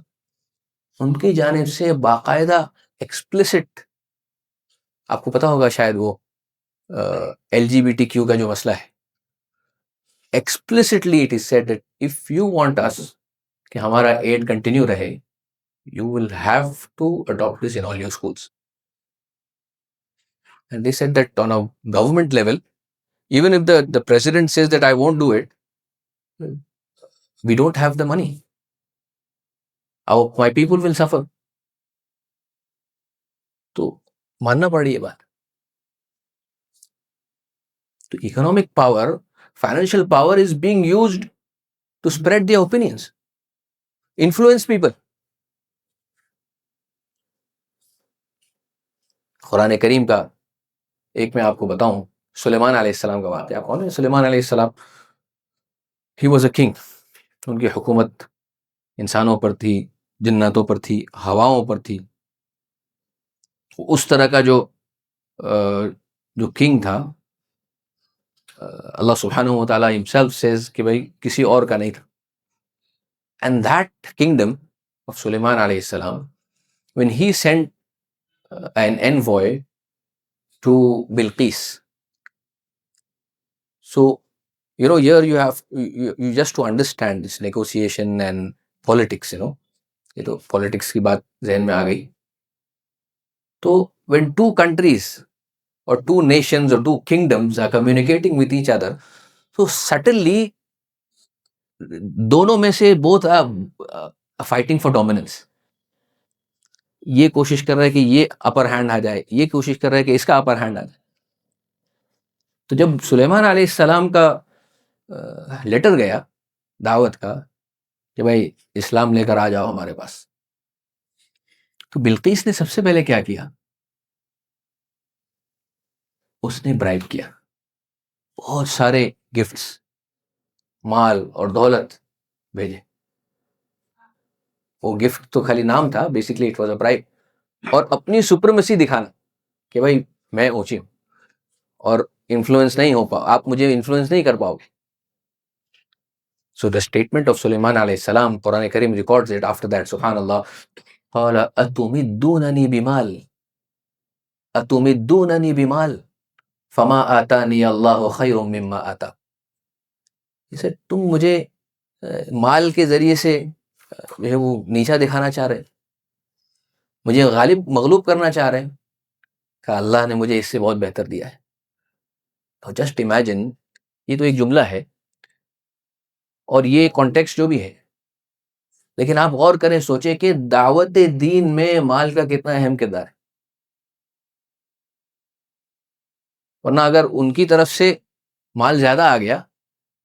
ان کی جانب سے باقاعدہ ایکسپلسٹ, آپ کو پتا ہوگا شاید وہ L G B T Q کا جو مسئلہ ہے, explicitly it is said that if you want us کہ ہمارا ایڈ کنٹینیو رہے, you will have to adopt this in all your schools. And they said that on a government level, even if the president says that I won't do it, we don't have the money. My people will suffer. تو ماننا پڑی یہ بات. تو economic power, financial power is being used to spread their opinions, influence people. قرآن کریم کا ایک میں آپ کو بتاؤں, سلیمان علیہ السلام کا واقعہ. کون ہے سلیمان علیہ السلام؟ He was a king. ان کی حکومت انسانوں پر تھی, جناتوں پر تھی, ہواؤں پر تھی. اس طرح کا جو کنگ تھا, اللہ سبحانہ و تعالیٰ himself says کہ بھائی کسی اور کا نہیں تھا. And that kingdom of سلیمان علیہ السلام, when he sent an envoy to Bilqis, so here you just to understand this negotiation and politics, یہ تو پالیٹکس کی بات ذہن میں آ گئی. تو when two countries or two nations or two kingdoms are communicating with each other, so subtly دونوں میں سے both are fighting for dominance. یہ کوشش کر رہا ہے کہ یہ اپر ہینڈ آ جائے, یہ کوشش کر رہا ہے کہ اس کا اپر ہینڈ آ جائے. تو جب سلیمان علیہ السلام کا لیٹر گیا دعوت کا کہ بھائی اسلام لے کر آ جاؤ ہمارے پاس, تو بلقیس نے سب سے پہلے کیا کیا, اس نے برائب کیا. بہت سارے گفٹس, مال اور دولت بھیجے. وہ گفٹ تو خالی نام تھا, basically it was a bribe. اور اپنی سپرمیسی دکھانا کہ بھائی میں اونچی ہوں اور انفلوئنس نہیں ہو پاؤ, آپ مجھے انفلوئنس نہیں کر پاؤ گے. سو دا اسٹیٹمنٹ آف سلیمان علیہ السلام, قرآن کریم ریکارڈز اٹ آفٹر دیٹ, سبحان اللہ, قال اتمدوننی بمال اتمدوننی بمال فما آتانی اللہ خیر مما آتا. اسے تم مجھے مال کے ذریعے سے جو ہے وہ نیچا دکھانا چاہ رہے, مجھے مغلوب کرنا چاہ رہے ہیں, کہ اللہ نے مجھے اس سے بہت بہتر دیا ہے. تو جسٹ امیجن, یہ تو ایک جملہ ہے اور یہ کانٹیکسٹ جو بھی ہے, لیکن آپ غور کریں, سوچیں کہ دعوت دین میں مال کا کتنا اہم کردار ہے. ورنہ اگر ان کی طرف سے مال زیادہ آ گیا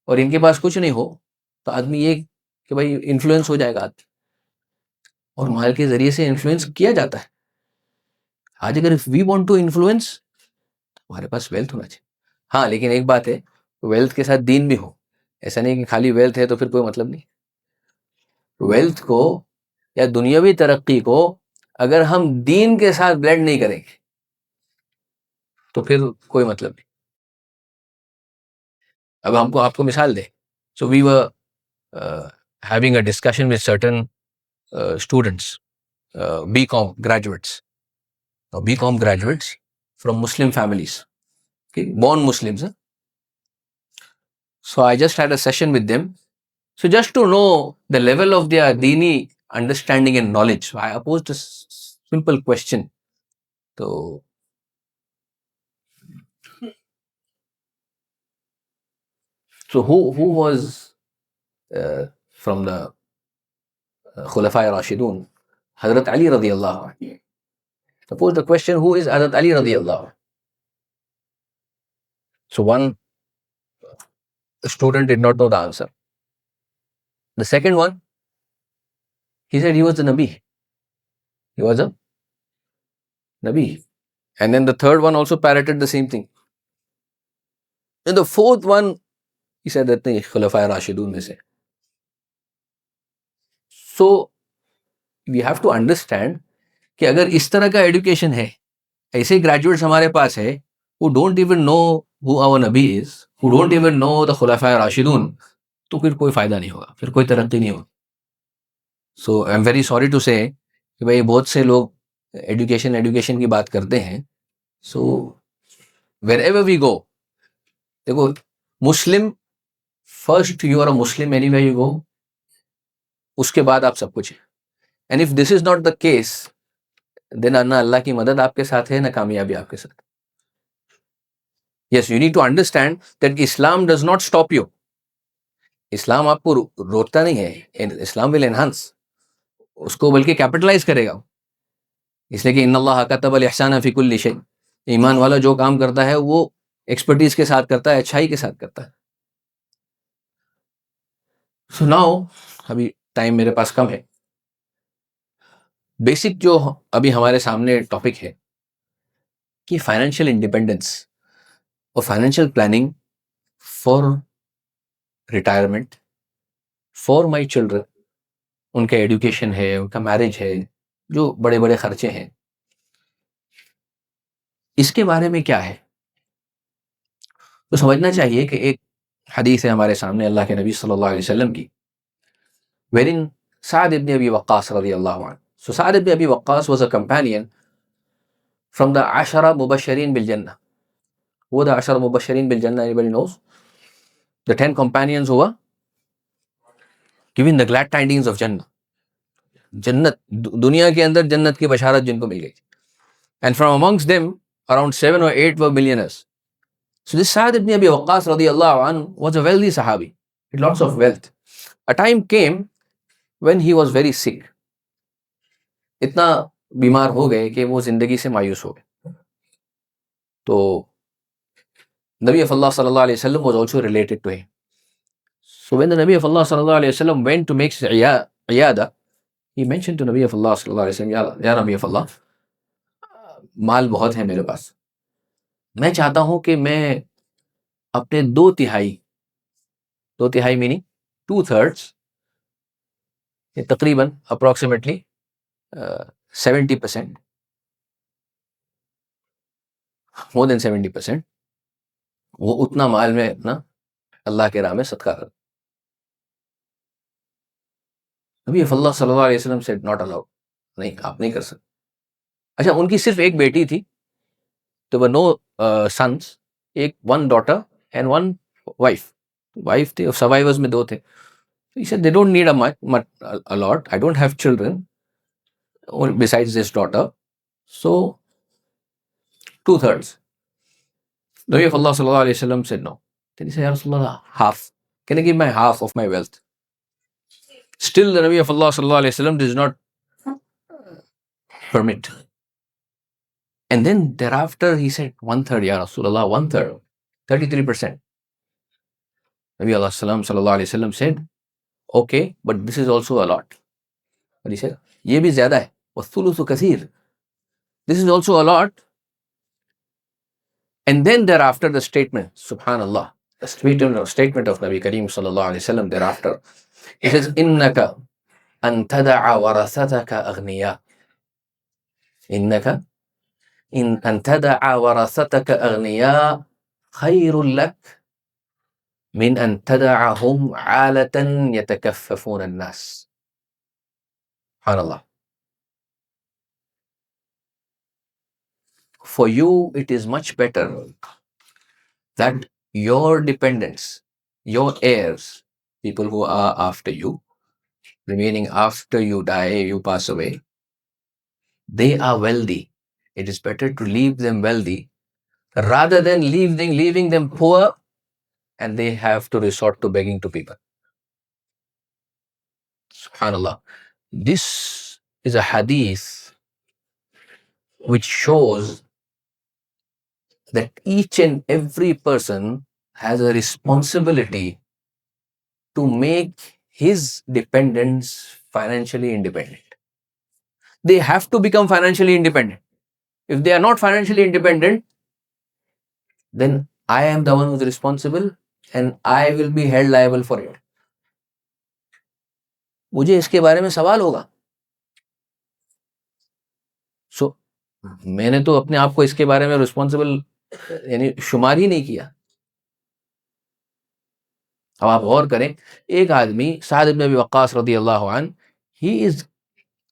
اور ان کے پاس کچھ نہیں ہو تو آدمی یہ کہ بھائی انفلوئنس ہو جائے گا آدمی, اور مال کے ذریعے سے انفلوئنس کیا جاتا ہے. آج اگر وی وانٹ ٹو انفلوئنس, ہمارے پاس ویلتھ ہونا چاہیے. ہاں لیکن ایک بات ہے, ویلتھ کے ساتھ دین بھی ہو. ایسا نہیں کہ خالی ویلتھ ہے تو پھر کوئی مطلب نہیں. ویلتھ کو یا دنیاوی ترقی کو اگر ہم دین کے ساتھ بلینڈ نہیں کریں گے تو پھر کوئی مطلب نہیں. اب ہم کو آپ کو مثال دیں. سو وی ور having a discussion with certain students, BCom graduates. Now BCom graduates from Muslim families, okay, born Muslims. So I just had a session with them. So just to know the level of their Deeni understanding and knowledge, I posed a simple question. So who was from the خلفائے راشدون حضرت علی رضی اللہ عنہ. Suppose the question, who is Hazrat Ali رضی اللہ عنہ? So one student did not know the answer. The second one, he said he was a Nabi. He was a Nabi. And then the third one also parroted the same thing. And the fourth one, he said that نہیں خلفائے راشدون میں سے. So we have to understand کہ اگر اس طرح کا ایڈوکیشن ہے, ایسے گریجویٹس ہمارے پاس ہے who don't even know who our Nabi is, who don't even know the خلفائے راشدون, تو پھر کوئی فائدہ نہیں ہوگا, پھر کوئی ترقی نہیں ہوگی. So I am very sorry to say کہ بھائی بہت سے لوگ ایڈوکیشن کی بات کرتے ہیں. سو ویر ایور وی گو, دیکھو Muslim first, you are a Muslim anywhere you go, اس کے بعد آپ سب کچھ ہیں. And if this is not the case, دین نہ اللہ کی مدد آپ کے ساتھ ہے, نہ کامیابی آپ کے ساتھ. Yes, you need to understand that Islam does not stop you. اسلام آپ کو روکتا نہیں ہے, اسلام ول انہانس, اس کو بلکہ کیپٹلائز کرے گا, اس لیے کہ ان اللہ کتب الاحسان فی کل شیء, ایمان والا جو کام کرتا ہے وہ ایکسپرٹیز کے ساتھ کرتا ہے, اچھائی کے ساتھ کرتا ہے. سو ناؤ, ابھی ٹائم میرے پاس کم ہے. بیسک جو ابھی ہمارے سامنے ٹاپک ہے کہ فائنینشیل انڈیپینڈنس اور financial planning for retirement, for my children, ان کا ایڈوکیشن ہے, ان کا میرج ہے, جو بڑے بڑے خرچے ہیں, اس کے بارے میں کیا ہے تو سمجھنا چاہیے کہ ایک حدیث ہے ہمارے سامنے اللہ کے نبی صلی اللہ علیہ وسلم کی, wherein Sa'd ibn Abi Waqqas radiyallahu anhu. So Sa'd ibn Abi Waqqas was a companion from the Ashara Mubashirin bil Jannah. Who are the Ashara Mubashirin bil Jannah? Anybody knows? The 10 companions who were given the glad tidings of Jannah. جنت, دنیا کے اندر جنت کی بشارت جن کو مل گئی. And from amongst them, around 7 or 8 were millionaires. So this Sa'd ibn Abi Waqqas radiyallahu anhu was a wealthy Sahabi, with lots of wealth. A time came when he was very sick. اتنا بیمار ہو گئے کہ وہ زندگی سے مایوس ہو گئے. تو نبی of Allah صلی اللہ علیہ وسلم was also related to him. So when the Nabi of Allah صلی اللہ علیہ وسلم went to make عیادہ, he mentioned to Nabi of Allah صلی اللہ علیہ وسلم, یا نبی of Allah, مال بہت ہے میرے پاس, میں چاہتا ہوں کہ میں اپنے 2/3 میننگ 2/3, تقریباً اپروکسیمیٹلی 70%, more than 70%, وہ اتنا مال میں اپنا اللہ کے راہ میں صدقہ کر. نبی اللہ صلی اللہ علیہ وسلم said not allowed, نہیں آپ نہیں کر سکتے. اچھا, ان کی صرف ایک بیٹی تھی, تو وہ no sons, one daughter and one wife تھے, survivors میں 2 تھے. He said they don't need a lot, I don't have children besides this daughter, so 2/3. Nabi of Allah sallallahu alaihi wasallam said no. Then he said, Ya Rasulullah, half. Can I give my half of my wealth? Still the Nabi of Allah sallallahu alaihi wasallam does not permit. And then thereafter he said 1/3, Ya Rasulullah, 1/3, 33%. Nabi Allah sallallahu alaihi wasallam said, okay, but this is also a lot. But he said, یہ بھی زیادہ ہے, والثلث کثیر, this is also a lot. And then thereafter the statement, subhanallah, the statement of Nabi Kareem sallallahu alaihi wasallam thereafter, he says, innaka an tada'a warathataka aghniya, innaka an tada'a warathataka aghniya khayrun lak min an tada'ahum 'alatan yatakaffafuna an-nas. Subhanallah. For you, it is much better that your dependents, your heirs, people who are after you, remaining after you die, you pass away, they are wealthy. It is better to leave them wealthy rather than leaving them poor and they have to resort to begging to people. Subhanallah. This is a hadith which shows that each and every person has a responsibility to make his dependents financially independent. They have to become financially independent. If they are not financially independent, then I am the one who is responsible and I will be held liable for it. مجھے اس کے بارے میں سوال ہوگا. سو میں نے تو اپنے آپ کو اس کے بارے میں رسپانسبل یعنی شمار ہی نہیں کیا. اب آپ غور کریں, ایک آدمی سعد بن ابی وقاص رضی اللہ عنہ, he is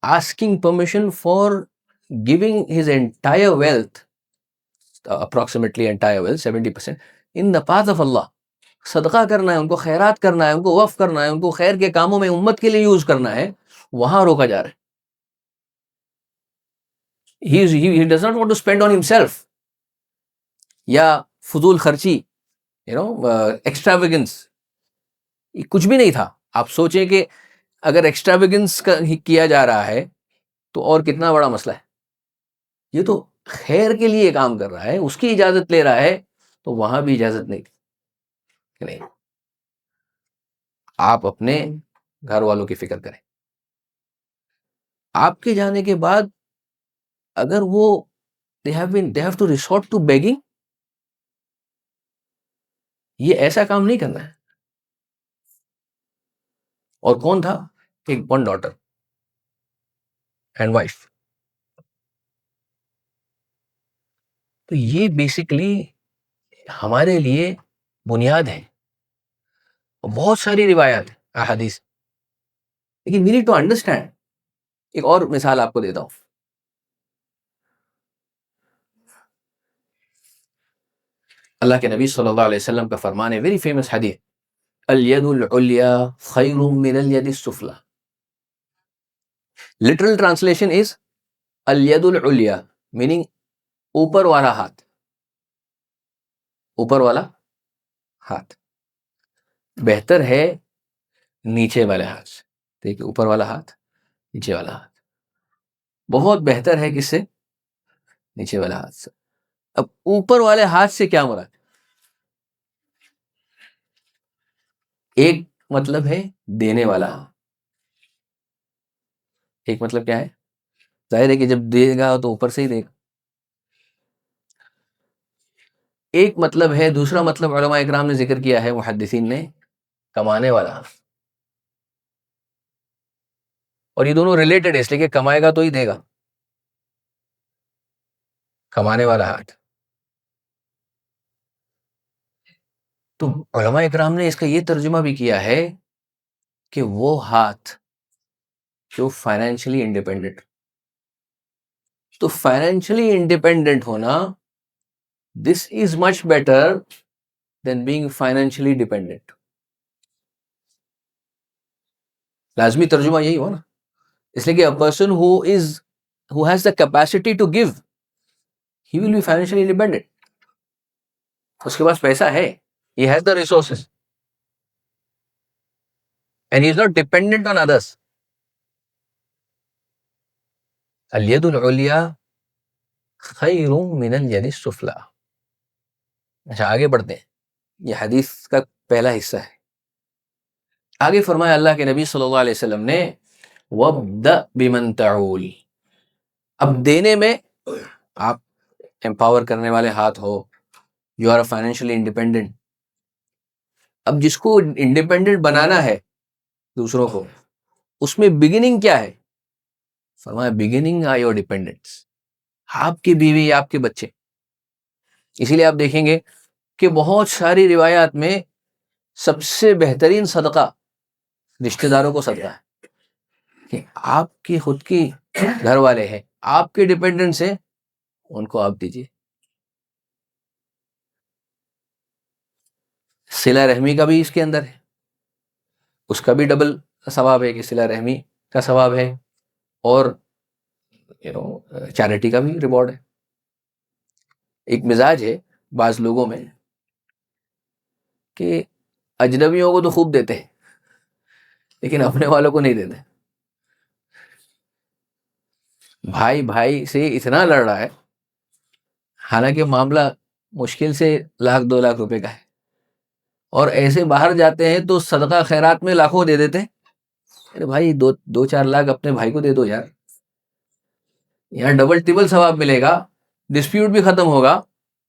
asking permission for giving his entire wealth, approximately entire wealth, 70%, in the path of Allah. صدقہ کرنا ہے ان کو, خیرات کرنا ہے ان کو, وقف کرنا ہے ان کو, خیر کے کاموں میں امت کے لیے یوز کرنا ہے, وہاں روکا جا رہا ہے. He does not want to spend on himself. یا فضول خرچی, ایکسٹراویگنس, کچھ بھی نہیں تھا. آپ سوچیں کہ اگر ایکسٹراویگنس کیا جا رہا ہے تو اور کتنا بڑا مسئلہ ہے. یہ تو خیر کے لیے کام کر رہا ہے, اس کی اجازت لے رہا ہے, تو وہاں بھی اجازت نہیں تھی. نہیں, آپ اپنے گھر والوں کی فکر کریں. آپ کے جانے کے بعد اگر وہ they have to resort to begging, یہ ایسا کام نہیں کرنا ہے. اور کون تھا؟ ایک ون ڈاٹر اینڈ وائف. تو یہ بیسکلی ہمارے لیے بنیاد ہے. بہت ساری روایات احادیث, لیکن وی نیڈ ٹو انڈرسٹینڈ. ایک اور مثال آپ کو دیتا ہوں. اللہ کے نبی صلی اللہ علیہ وسلم کا فرمان ہے, ویری فیمس حدیث, الید العلیا خیر من الید السفلی. لٹرل ٹرانسلیشن از الید العلیا, میننگ اوپر والا ہاتھ, اوپر والا ہاتھ بہتر ہے نیچے والے ہاتھ سے. دیکھیے, اوپر والا ہاتھ, نیچے والا ہاتھ بہت بہتر ہے کس سے؟ نیچے والا ہاتھ سے. اب اوپر والے ہاتھ سے کیا مراد؟ ایک مطلب ہے دینے والا, ایک مطلب کیا ہے؟ ظاہر ہے کہ جب دے گا تو اوپر سے ہی دے گا. ایک مطلب ہے, دوسرا مطلب علماء اکرام نے ذکر کیا ہے, محدثین نے, کمانے والا. اور یہ دونوں ریلیٹڈ ہے, اس لیے کہ کمائے گا تو ہی دے گا, کمانے والا ہاتھ. تو علماء اکرام نے اس کا یہ ترجمہ بھی کیا ہے کہ وہ ہاتھ جو فائنینشلی انڈیپینڈنٹ. تو فائنینشلی انڈیپینڈنٹ ہونا, this is much better than being financially dependent. لازمی ترجمہ یہی ہو نا, اس لیے کہ a person who has the capacity to give, he will be financially independent. اس کے پاس پیسہ ہے, he has the resources and he is not dependent on others. الید العلیا خیر من الید السفلی. اچھا آگے بڑھتے ہیں, یہ حدیث کا پہلا حصہ ہے. آگے فرمایا اللہ کے نبی صلی اللہ علیہ وسلم نے, وَابْدَأْ بِمَنْ تَعُولِ. اب دینے میں آپ امپاور کرنے والے ہاتھ ہو, یو آر فائنینشلی انڈیپینڈنٹ. اب جس کو انڈیپینڈنٹ بنانا ہے دوسروں کو, اس میں بگننگ کیا ہے؟ فرمایا بگننگ آر یور ڈیپینڈنٹس, آپ کی بیوی, آپ کے بچے. اسی لیے آپ دیکھیں گے کہ بہت ساری روایات میں سب سے بہترین صدقہ رشتہ داروں کو صدقہ ہے, کہ آپ کی خود کی گھر والے ہیں, آپ کے ڈیپینڈنٹس ہیں, ان کو آپ دیجیے. صلہ رحمی کا بھی اس کے اندر ہے, اس کا بھی ڈبل ثواب ہے کہ صلہ رحمی کا ثواب ہے, اور چیریٹی کا بھی ریوارڈ ہے. ایک مزاج ہے بعض لوگوں میں کہ اجنبیوں کو تو خوب دیتے ہیں لیکن اپنے والوں کو نہیں دیتے. بھائی بھائی سے اتنا لڑ رہا ہے، حالانکہ معاملہ مشکل سے 1,00,000 2,00,000 روپے کا ہے، اور ایسے باہر جاتے ہیں تو صدقہ خیرات میں لاکھوں دے دیتے ہیں. ارے بھائی 2-4 لاکھ اپنے بھائی کو دے دو یار، یہاں ڈبل ٹربل ثواب ملے گا، ڈسپیوٹ بھی ختم ہوگا.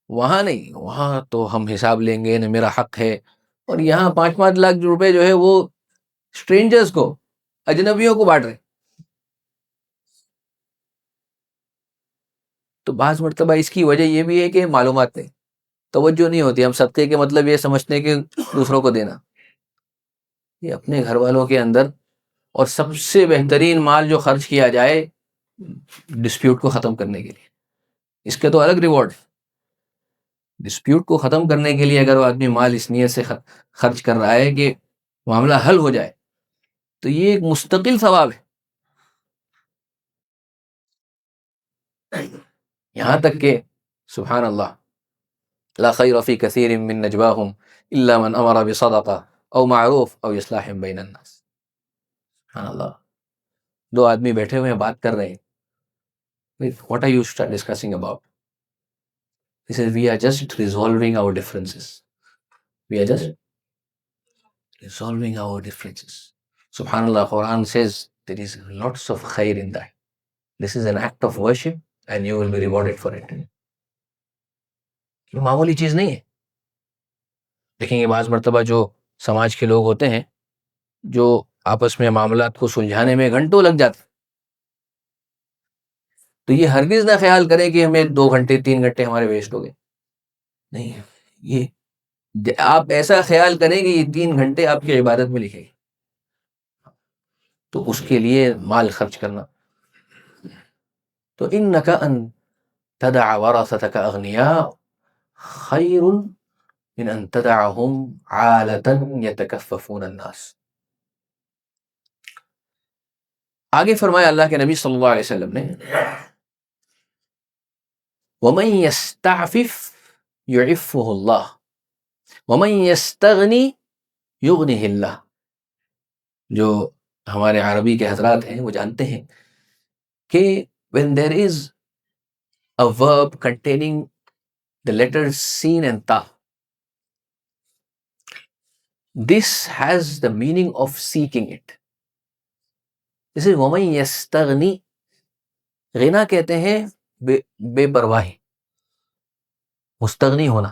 وہاں نہیں، وہاں تو ہم حساب لیں گے نہ، میرا حق ہے. اور یہاں 5-5 لاکھ روپے جو ہے وہ اسٹرینجرز کو، اجنبیوں کو بانٹ رہے. تو بعض مرتبہ اس کی وجہ یہ بھی ہے کہ معلومات نہیں، توجہ نہیں ہوتی. ہم صدقے کے مطلب یہ سمجھتے ہیں کہ دوسروں کو دینا. یہ اپنے گھر والوں کے اندر. اور سب سے بہترین مال جو خرچ کیا جائے ڈسپیوٹ کو ختم کرنے کے لیے، اس کے تو الگ ریوارڈ ہے. ڈسپیوٹ کو ختم کرنے کے لیے اگر وہ آدمی مال اس نیت سے خرچ کر رہا ہے کہ معاملہ حل ہو جائے، تو یہ ایک مستقل ثواب ہے. یہاں تک کہ سبحان اللہ، لا خیر فی کثیر من نجواہم الا من امر بصدقہ او معروف او اصلاح بین الناس. سبحان اللہ. دو آدمی بیٹھے ہوئے ہیں، بات کر رہے ہیں. What are you discussing about? He says, we are just resolving our differences. We are just resolving our differences. Subhanallah, Quran says there is lots of khair in that. This is an act of worship and you will be rewarded for it. یہ معمولی چیز نہیں ہے. دیکھیں گے بعض مرتبہ جو سماج کے لوگ ہوتے ہیں، جو آپس میں معاملات کو سلجھانے میں گھنٹوں لگ جاتے، تو یہ ہرگز نہ خیال کریں کہ ہمیں 2 گھنٹے 3 گھنٹے ہمارے ویسٹ ہو گئے. نہیں، یہ آپ ایسا خیال کریں کہ یہ 3 گھنٹے آپ کی عبادت میں لکھے گئے، تو اس کے لیے مال خرچ کرنا. تو انک ان تدع ورثتک اغنیاء خیر من ان تدعهم عالة يتکففون الناس. آگے فرمایا اللہ کے نبی صلی اللہ علیہ وسلم نے، ومن يستعفف يعفه الله ومن يستغني يغنه الله. جو ہمارے عربی کے حضرات ہیں وہ جانتے ہیں کہ when there is a verb containing the letters sin and ta, this has the meaning of seeking it. This is وَمَن يَسْتَغْنِ. غنا کہتے ہیں بے پرواہی، مستغنی ہونا.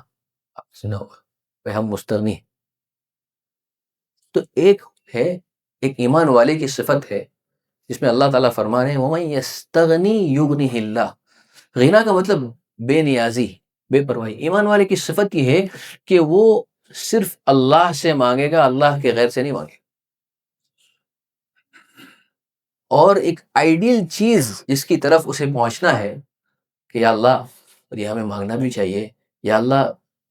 سنا ہوگا ہم مستغنی ہیں. تو ایک ہے، ایک ایمان والے کی صفت ہے جس میں اللہ تعالیٰ فرما رہے ہیں وَمَن يَسْتَغْنِ يُغْنِهِ اللَّهُ. غنا کا مطلب بے نیازی، بے پرواہی. ایمان والے کی صفت یہ ہے کہ وہ صرف اللہ سے مانگے گا، اللہ کے غیر سے نہیں مانگے گا. اور ایک آئیڈیل چیز جس کی طرف اسے پہنچنا ہے کہ یا اللہ، اور یہ ہمیں مانگنا بھی چاہیے، یا اللہ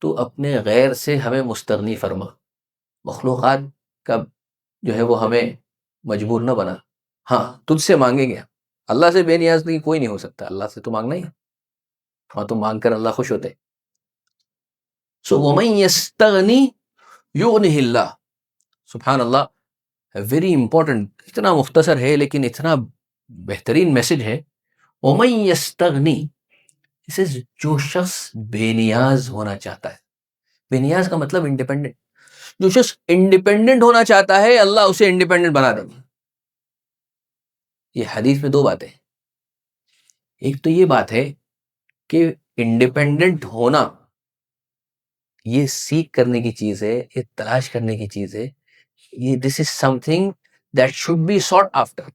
تو اپنے غیر سے ہمیں مستغنی فرما، مخلوقات کا جو ہے وہ ہمیں مجبور نہ بنا. ہاں تجھ سے مانگیں گے، اللہ سے بے نیاز نہیں کوئی نہیں ہو سکتا، اللہ سے تو مانگنا ہی ہے. ہاں تو مانگ کر اللہ خوش ہوتے. سو وَمَن يَسْتَغْنِ يُغْنِهِ اللَّهُ. سبحان اللہ، ویری امپورٹنٹ. اتنا مختصر ہے لیکن اتنا بہترین میسج ہے. وَمَن يَسْتَغْنِ، اس سے جو شخص بے نیاز ہونا چاہتا ہے. بے نیاز کا مطلب انڈیپینڈنٹ. جو شخص انڈیپینڈنٹ ہونا چاہتا ہے اللہ اسے انڈیپینڈنٹ بنا دے گا. یہ حدیث میں 2 باتیں. ایک تو یہ بات ہے کہ انڈیپینڈنٹ ہونا یہ سیکھ کرنے کی چیز ہے، یہ تلاش کرنے کی چیز ہے. یہ this is something that should be sought after.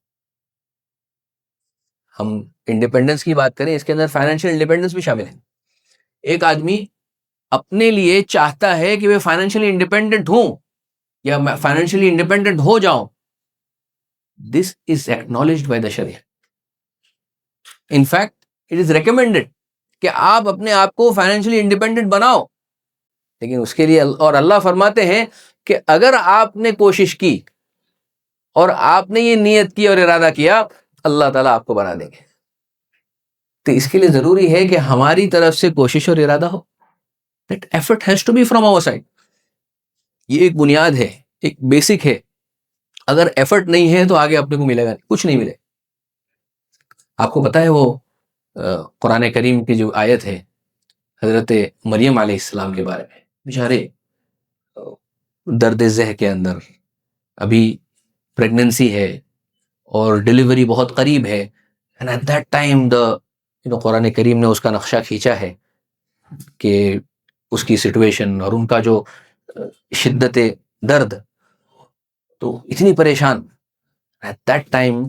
ہم انڈیپینڈنس کی بات کریں، اس کے اندر فائنینشیل انڈیپینڈنس بھی شامل ہے. ایک آدمی اپنے لیے چاہتا ہے کہ میں فائنینشیلی انڈیپینڈنٹ ہوں یا میں فائنینشیلی انڈیپینڈنٹ ہو جاؤں. This is acknowledged by the Sharia. In fact it is recommended کہ آپ اپنے آپ کو فائنینشیلی انڈیپینڈنٹ بناؤ. لیکن اس کے لیے اور اللہ فرماتے ہیں کہ اگر آپ نے کوشش کی اور آپ نے یہ نیت کی اور ارادہ کیا، اللہ تعالیٰ آپ کو بنا دیں گے. تو اس کے لیے ضروری ہے کہ ہماری طرف سے کوشش اور ارادہ ہو. That effort has to be from our side. یہ ایک بنیاد ہے، ایک بیسک ہے. اگر ایفرٹ نہیں ہے تو آگے اپنے کو ملے گا نہیں، کچھ نہیں ملے. آپ کو پتہ ہے وہ قرآن کریم کی جو آیت ہے حضرت مریم علیہ السلام کے بارے میں، بیچارے درد ذہ کے اندر ابھی پریگننسی ہے اور ڈیلیوری بہت قریب ہے، اینڈ ایٹ دیٹ ٹائم قرآن کریم نے اس کا نقشہ کھینچا ہے کہ اس کی سچویشن اور ان کا جو شدت درد، تو اتنی پریشان، ایٹ دیٹ ٹائم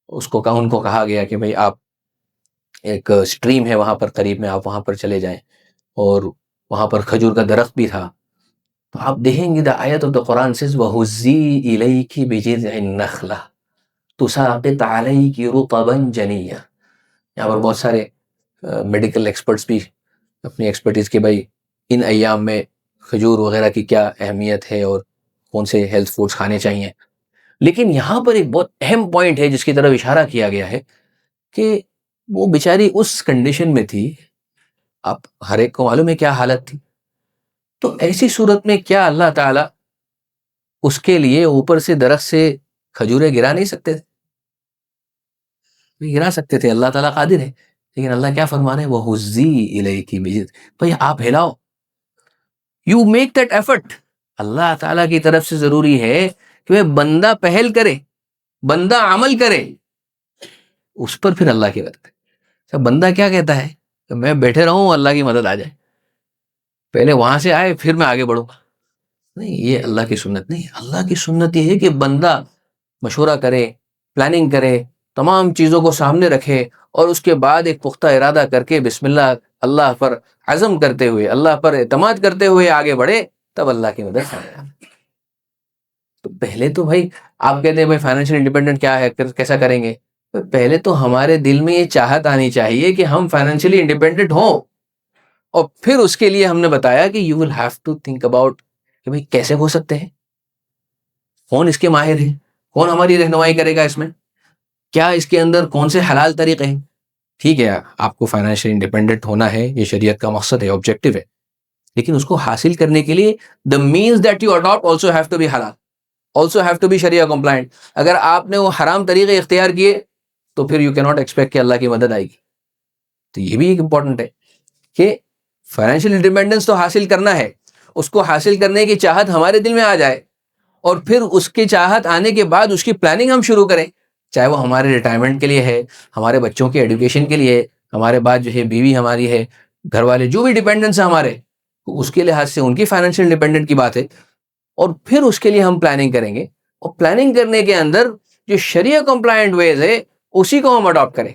ان کو کہا گیا کہ بھئی آپ ایک اسٹریم ہے وہاں پر قریب میں، آپ وہاں پر چلے جائیں، اور وہاں پر کھجور کا درخت بھی تھا. تو آپ دیکھیں گے the ayat of the Quran says وَهُزِّي إِلَيْكِ بِجِذْعِ النَّخْلَةِ تُسَاقِطْ عَلَيْكِ رُطَبًا جَنِيًّا. یہاں پر بہت سارے میڈیکل ایکسپرٹس بھی اپنی ایکسپرٹیز کے بھائی ان ایام میں کھجور وغیرہ کی کیا اہمیت ہے اور کون سے ہیلتھ فوڈس کھانے چاہیے. لیکن یہاں پر ایک بہت اہم پوائنٹ ہے جس کی طرف اشارہ کیا گیا ہے کہ وہ بیچاری اس کنڈیشن میں تھی، آپ ہر ایک کو معلوم ہے کیا حالت تھی. تو ایسی صورت میں کیا اللہ تعالیٰ اس کے لیے اوپر سے درخت سے کھجوریں گرا نہیں سکتے تھے؟ گرا سکتے تھے، اللہ تعالیٰ قادر ہے. لیکن اللہ کیا فرما رہے ہیں، وَهُزِّي إِلَيْكِ بِجِذْعِ، بھئی آپ ہلاؤ، یو میک دیٹ ایفرٹ. اللہ تعالیٰ کی طرف سے ضروری ہے کہ بندہ پہل کرے، بندہ عمل کرے، اس پر پھر اللہ کی مدد ہے. بندہ کیا کہتا ہے کہ میں بیٹھے رہوں اللہ کی مدد آ جائے، پہلے وہاں سے آئے پھر میں آگے بڑھوں گا. نہیں، یہ اللہ کی سنت نہیں. اللہ کی سنت یہ ہے کہ بندہ مشورہ کرے، پلاننگ کرے، تمام چیزوں کو سامنے رکھے، اور اس کے بعد ایک پختہ ارادہ کر کے بسم اللہ، اللہ پر عزم کرتے ہوئے، اللہ پر اعتماد کرتے ہوئے آگے بڑھے، تب اللہ کی مدد آئے. تو پہلے تو بھائی آپ کہتے ہیں بھائی فائنینشیل انڈیپینڈنٹ کیا ہے، کیسا کریں گے؟ پہلے تو ہمارے دل میں یہ چاہت آنی چاہیے کہ ہم فائنینشیلی انڈیپینڈنٹ ہوں، اور پھر اس کے لیے ہم نے بتایا کہ you will have to think about کہ بھائی کیسے ہو سکتے ہیں، کون اس کے ماہر ہیں، کون ہماری رہنمائی کرے گا اس میں، کیا اس کے اندر کون سے حلال طریقے ہیں. ٹھیک ہے آپ کو فائنینشیل انڈیپینڈنٹ ہونا ہے، یہ شریعت کا مقصد ہے، آبجیکٹو ہے، لیکن اس کو حاصل کرنے کے لیے the means that you adopt also have to be halal, also have to be Shariah compliant. اگر آپ نے وہ حرام طریقے اختیار کیے تو پھر یو cannot expect کہ اللہ کی مدد آئے گی. تو یہ بھی ایک امپورٹنٹ ہے کہ فائنینشیل انڈیپینڈنس تو حاصل کرنا ہے، اس کو حاصل کرنے کی چاہت ہمارے دل میں آ جائے، اور پھر اس کی چاہت آنے کے بعد اس کی پلاننگ ہم شروع کریں، چاہے وہ ہمارے ریٹائرمنٹ کے لیے ہے، ہمارے بچوں کے ایڈوکیشن کے لیے، ہمارے بعد جو ہے بیوی ہماری ہے، گھر والے جو بھی ڈیپینڈنس ہیں ہمارے، اس کے لحاظ سے ان کی فائنینشیل انڈیپینڈنٹ کی بات ہے. اور پھر اس کے لیے ہم پلاننگ کریں گے، اور پلاننگ کرنے کے اندر جو شریعہ کمپلائنٹ ویز ہے اسی کو ہم اڈاپٹ کریں.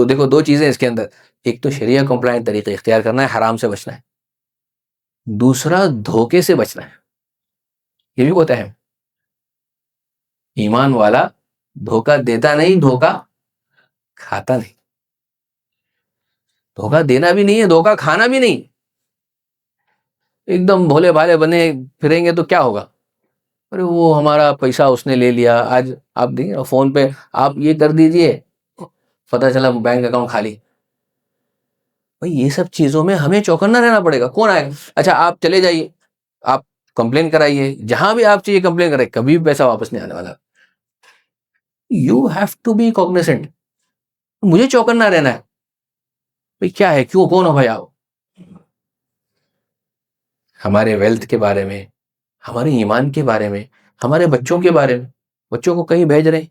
دیکھو دو چیزیں اس کے اندر، ایک تو شریعہ کمپلائنٹ طریقے اختیار کرنا ہے، حرام سے بچنا ہے، دوسرا دھوکے سے بچنا ہے. یہ بھی بہت اہم. ایمان والا دھوکہ دیتا نہیں، دھوکہ کھاتا نہیں. دھوکہ دینا بھی نہیں ہے، دھوکہ کھانا بھی نہیں. ایک دم بھولے بھالے بنے پھریں گے تو کیا ہوگا، ارے وہ ہمارا پیسہ اس نے لے لیا، آج آپ دیکھیں فون پہ آپ یہ کر دیجئے، پتہ چلا بینک اکاؤنٹ خالی. بھئی یہ سب چیزوں میں ہمیں چوکنا رہنا پڑے گا. کون آئے گا؟ اچھا آپ چلے جائیے، آپ کمپلین کرائیے، جہاں بھی آپ چاہیے کمپلین کرائیے، کبھی بھی پیسہ واپس نہیں آنے والا. You have to be cognizant. مجھے چوکنا رہنا ہے. بھئی کیا ہے، کیوں، کون ہو بھائی آپ؟ ہمارے ویلتھ کے بارے میں، ہمارے ایمان کے بارے میں، ہمارے بچوں کے بارے میں. بچوں کو کہیں بھیج رہے ہیں،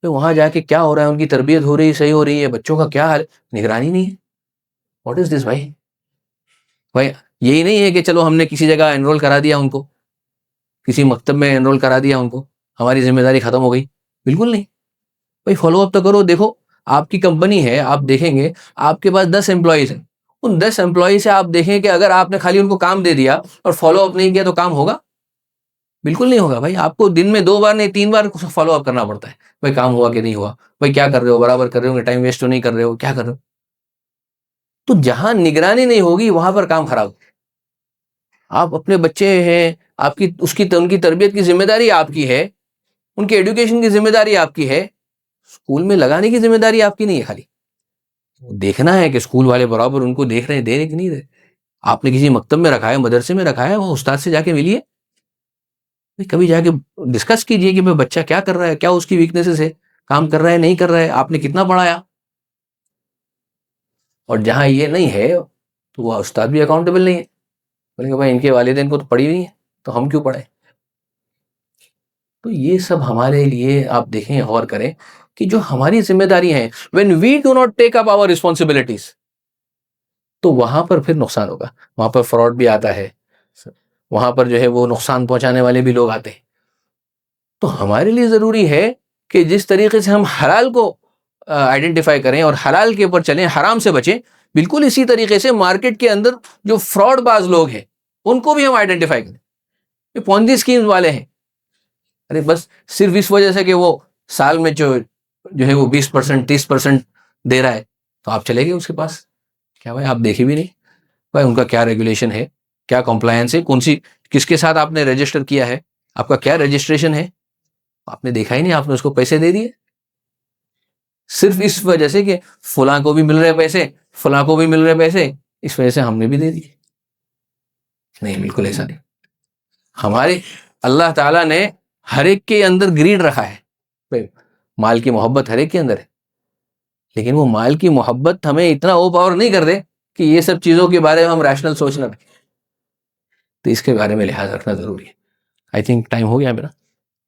وہاں جا کے کیا ہو رہا ہے، ان کی تربیت ہو رہی ہے، صحیح ہو رہی ہے، بچوں کا کیا حال، نگرانی نہیں ہے. واٹ از دس بھائی؟ بھائی یہی نہیں ہے کہ چلو ہم نے کسی جگہ انرول کرا دیا ان کو، کسی مکتب میں انرول کرا دیا ان کو، ہماری ذمہ داری ختم ہو گئی. بالکل نہیں بھائی، فالو اپ تو کرو. دیکھو آپ کی کمپنی ہے، آپ دیکھیں گے آپ کے پاس 10 امپلائیز ہیں، ان 10 امپلائی سے آپ دیکھیں کہ اگر آپ نے خالی ان کو کام دے دیا اور فالو اپ نہیں کیا تو کام ہوگا؟ بالکل نہیں ہوگا. بھائی آپ کو دن میں 2 بار نہیں 3 بار فالو اپ کرنا پڑتا ہے. بھائی کام ہوا کہ نہیں ہوا، بھائی کیا کر رہے ہو، برابر کر رہے ہو، ٹائم ویسٹ تو نہیں کر رہے ہو، کیا کر رہے ہو. تو جہاں نگرانی نہیں ہوگی وہاں پر کام خراب. آپ اپنے بچے ہیں، آپ کی ان کی تربیت کی ذمہ داری آپ کی ہے، ان کے ایڈوکیشن کی ذمہ داری آپ کی ہے. اسکول میں لگانے کی ذمہ داری آپ کی نہیں ہے، خالی دیکھنا ہے کہ اسکول والے برابر ان کو دیکھ رہے ہیں، دے رہے کہ نہیں دے. آپ نے کسی مکتب میں رکھا ہے، مدرسے میں رکھا ہے، وہ استاد سے جا کے ملیے، کبھی جا کے ڈسکس کیجئے کہ بچہ کیا کر رہا ہے، کیا اس کی ویکنیسز ہے. کام کر رہا ہے نہیں کر رہا ہے، آپ نے کتنا پڑھایا. اور جہاں یہ نہیں ہے تو وہ استاد بھی اکاؤنٹیبل نہیں ہے، بولیں گے بھائی ان کے والدین کو تو پڑھی نہیں ہے تو ہم کیوں پڑھیں. تو یہ سب ہمارے لیے آپ دیکھیں، غور کریں کہ جو ہماری ذمہ داری ہیں، when we do not take up our responsibilities، تو وہاں پر پھر نقصان ہوگا. وہاں پر فراڈ بھی آتا ہے، وہاں پر جو ہے وہ نقصان پہنچانے والے بھی لوگ آتے ہیں. تو ہمارے لیے ضروری ہے کہ جس طریقے سے ہم حلال کو آئیڈینٹیفائی کریں اور حلال کے اوپر چلیں، حرام سے بچیں، بالکل اسی طریقے سے مارکیٹ کے اندر جو فراڈ باز لوگ ہیں ان کو بھی ہم آئیڈینٹیفائی کریں. یہ پونزی اسکیم والے ہیں، ارے بس صرف اس وجہ سے کہ وہ سال میں جو ہے وہ 20% 30% دے رہا ہے تو آپ چلے گئے اس کے پاس. کیا بھائی آپ دیکھے بھی نہیں بھائی ان کا کیا ریگولیشن ہے، کیا کمپلائنس ہے، کون سی کس کے ساتھ آپ نے رجسٹر کیا ہے، آپ کا کیا رجسٹریشن ہے، آپ نے دیکھا ہی نہیں، آپ نے اس کو پیسے دے دیے صرف اس وجہ سے کہ فلاں کو بھی مل رہے پیسے، فلاں کو بھی مل رہے پیسے، اس وجہ سے ہم نے بھی دے دیے. نہیں، بالکل ایسا نہیں. ہمارے اللہ تعالیٰ نے ہر ایک کے اندر گریڈ رکھا ہے، مال کی محبت ہر ایک کے اندر ہے، لیکن وہ مال کی محبت ہمیں اتنا اوور پاور نہیں کر دے کہ یہ سب چیزوں کے بارے میں ہم ریشنل سوچنا رکھیں. تو اس کے بارے میں لحاظ رکھنا ضروری ہے. آئی تھنک ٹائم ہو گیا میرا.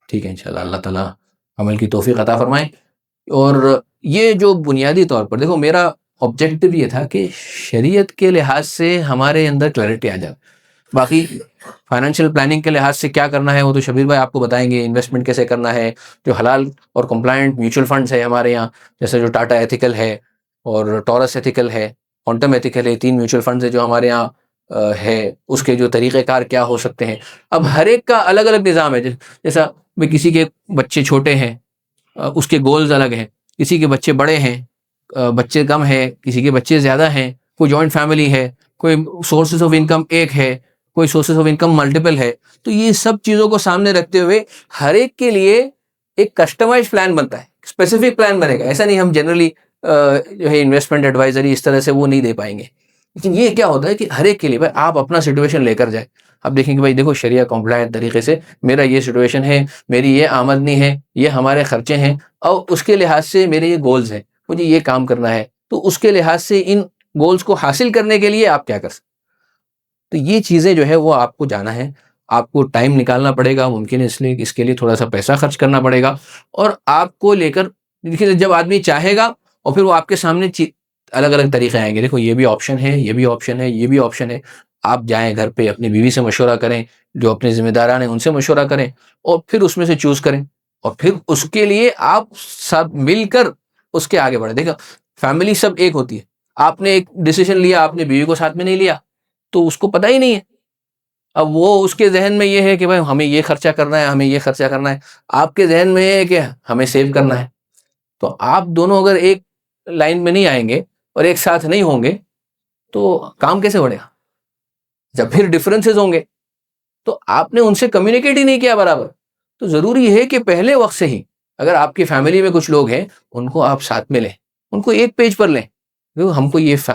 ٹھیک ہے، انشاءاللہ اللہ تعالیٰ عمل کی توفیق عطا فرمائے. اور یہ جو بنیادی طور پر دیکھو، میرا آبجیکٹو یہ تھا کہ شریعت کے لحاظ سے ہمارے اندر کلیئرٹی آ جائے. باقی فائنینشیل پلاننگ کے لحاظ سے کیا کرنا ہے وہ تو شبیر بھائی آپ کو بتائیں گے، انویسٹمنٹ کیسے کرنا ہے، جو حلال اور کمپلائنٹ میوچل فنڈز ہے ہمارے یہاں، جیسے جو ٹاٹا ایتھیکل ہے اور ٹورس ایتھیکل ہے، کوانٹم ایتھیکل ہے، 3 میوچل فنڈز ہے جو ہمارے یہاں ہے، اس کے جو طریقہ کار کیا ہو سکتے ہیں. اب ہر ایک کا الگ الگ نظام ہے. جیسا کسی کے بچے چھوٹے ہیں اس کے گولز الگ ہیں، کسی کے بچے بڑے ہیں، بچے کم ہیں، کسی کے بچے زیادہ ہیں، کوئی جوائنٹ فیملی ہے، کوئی سورسز آف انکم ایک ہے، کوئی سورسز آف انکم ملٹیپل ہے. تو یہ سب چیزوں کو سامنے رکھتے ہوئے ہر ایک کے لیے ایک کسٹمائز پلان بنتا ہے، اسپیسیفک پلان بنے گا. ایسا نہیں ہم جنرلی جو ہے انویسٹمنٹ ایڈوائزری اس طرح سے وہ نہیں دے پائیں گے. لیکن یہ کیا ہوتا ہے کہ ہر ایک کے لیے بھائی آپ اپنا سچویشن لے کر جائیں. آپ دیکھیں کہ بھائی دیکھو شریعہ کمپلائنٹ طریقے سے میرا یہ سچویشن ہے، میری یہ آمدنی ہے، یہ ہمارے خرچے ہیں، اور اس کے لحاظ سے میرے یہ گولز ہیں، مجھے یہ کام کرنا ہے، تو اس کے لحاظ سے ان گولز کو حاصل کرنے کے لیے آپ کیا کر سکتے. تو یہ چیزیں جو ہے وہ آپ کو جانا ہے، آپ کو ٹائم نکالنا پڑے گا، ممکن ہے اس کے لیے تھوڑا سا پیسہ خرچ کرنا پڑے گا. اور آپ کو لے کر دیکھیے جب آدمی چاہے گا اور پھر وہ آپ کے سامنے الگ الگ طریقے آئیں گے، دیکھو یہ بھی آپشن ہے، یہ بھی آپشن ہے، یہ بھی آپشن ہے. آپ جائیں گھر پہ اپنی بیوی سے مشورہ کریں، جو اپنے ذمہ داران ہیں ان سے مشورہ کریں، اور پھر اس میں سے چوز کریں، اور پھر اس کے لیے آپ سب مل کر اس کے آگے بڑھیں. دیکھو فیملی سب ایک ہوتی ہے، آپ نے ایک ڈیسیژن لیا، آپ نے بیوی کو ساتھ میں نہیں لیا تو اس کو پتہ ہی نہیں ہے. اب وہ اس کے ذہن میں یہ ہے کہ بھائی ہمیں یہ خرچہ کرنا ہے، ہمیں یہ خرچہ کرنا ہے، آپ کے ذہن میں یہ ہے کہ ہمیں سیو کرنا ہے. تو آپ دونوں اگر ایک لائن میں نہیں آئیں گے اور ایک ساتھ نہیں ہوں گے تو کام کیسے بڑھے گا. جب پھر ڈفرینسز ہوں گے تو آپ نے ان سے کمیونیکیٹ ہی نہیں کیا برابر. تو ضروری ہے کہ پہلے وقت سے ہی اگر آپ کی فیملی میں کچھ لوگ ہیں ان کو آپ ساتھ میں لیں، ان کو ایک پیج پر لیں، ہم کو یہ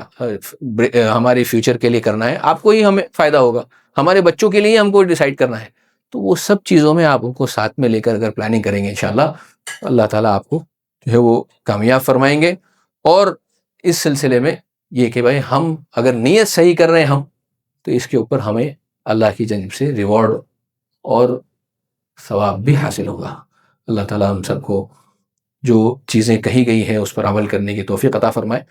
ہمارے فیوچر کے لیے کرنا ہے، آپ کو ہی ہمیں فائدہ ہوگا، ہمارے بچوں کے لیے ہم کو ڈیسائیڈ کرنا ہے. تو وہ سب چیزوں میں آپ ان کو ساتھ میں لے کر اگر پلاننگ کریں گے انشاءاللہ اللہ تعالیٰ آپ کو جو ہے وہ کامیاب فرمائیں گے. اور اس سلسلے میں یہ کہ بھائی ہم اگر نیت صحیح کر رہے ہیں ہم تو اس کے اوپر ہمیں اللہ کی جانب سے ریوارڈ اور ثواب بھی حاصل ہوگا. اللہ تعالیٰ ہم سب کو جو چیزیں کہی گئی ہیں اس پر عمل کرنے کی توفیق عطا فرمائے.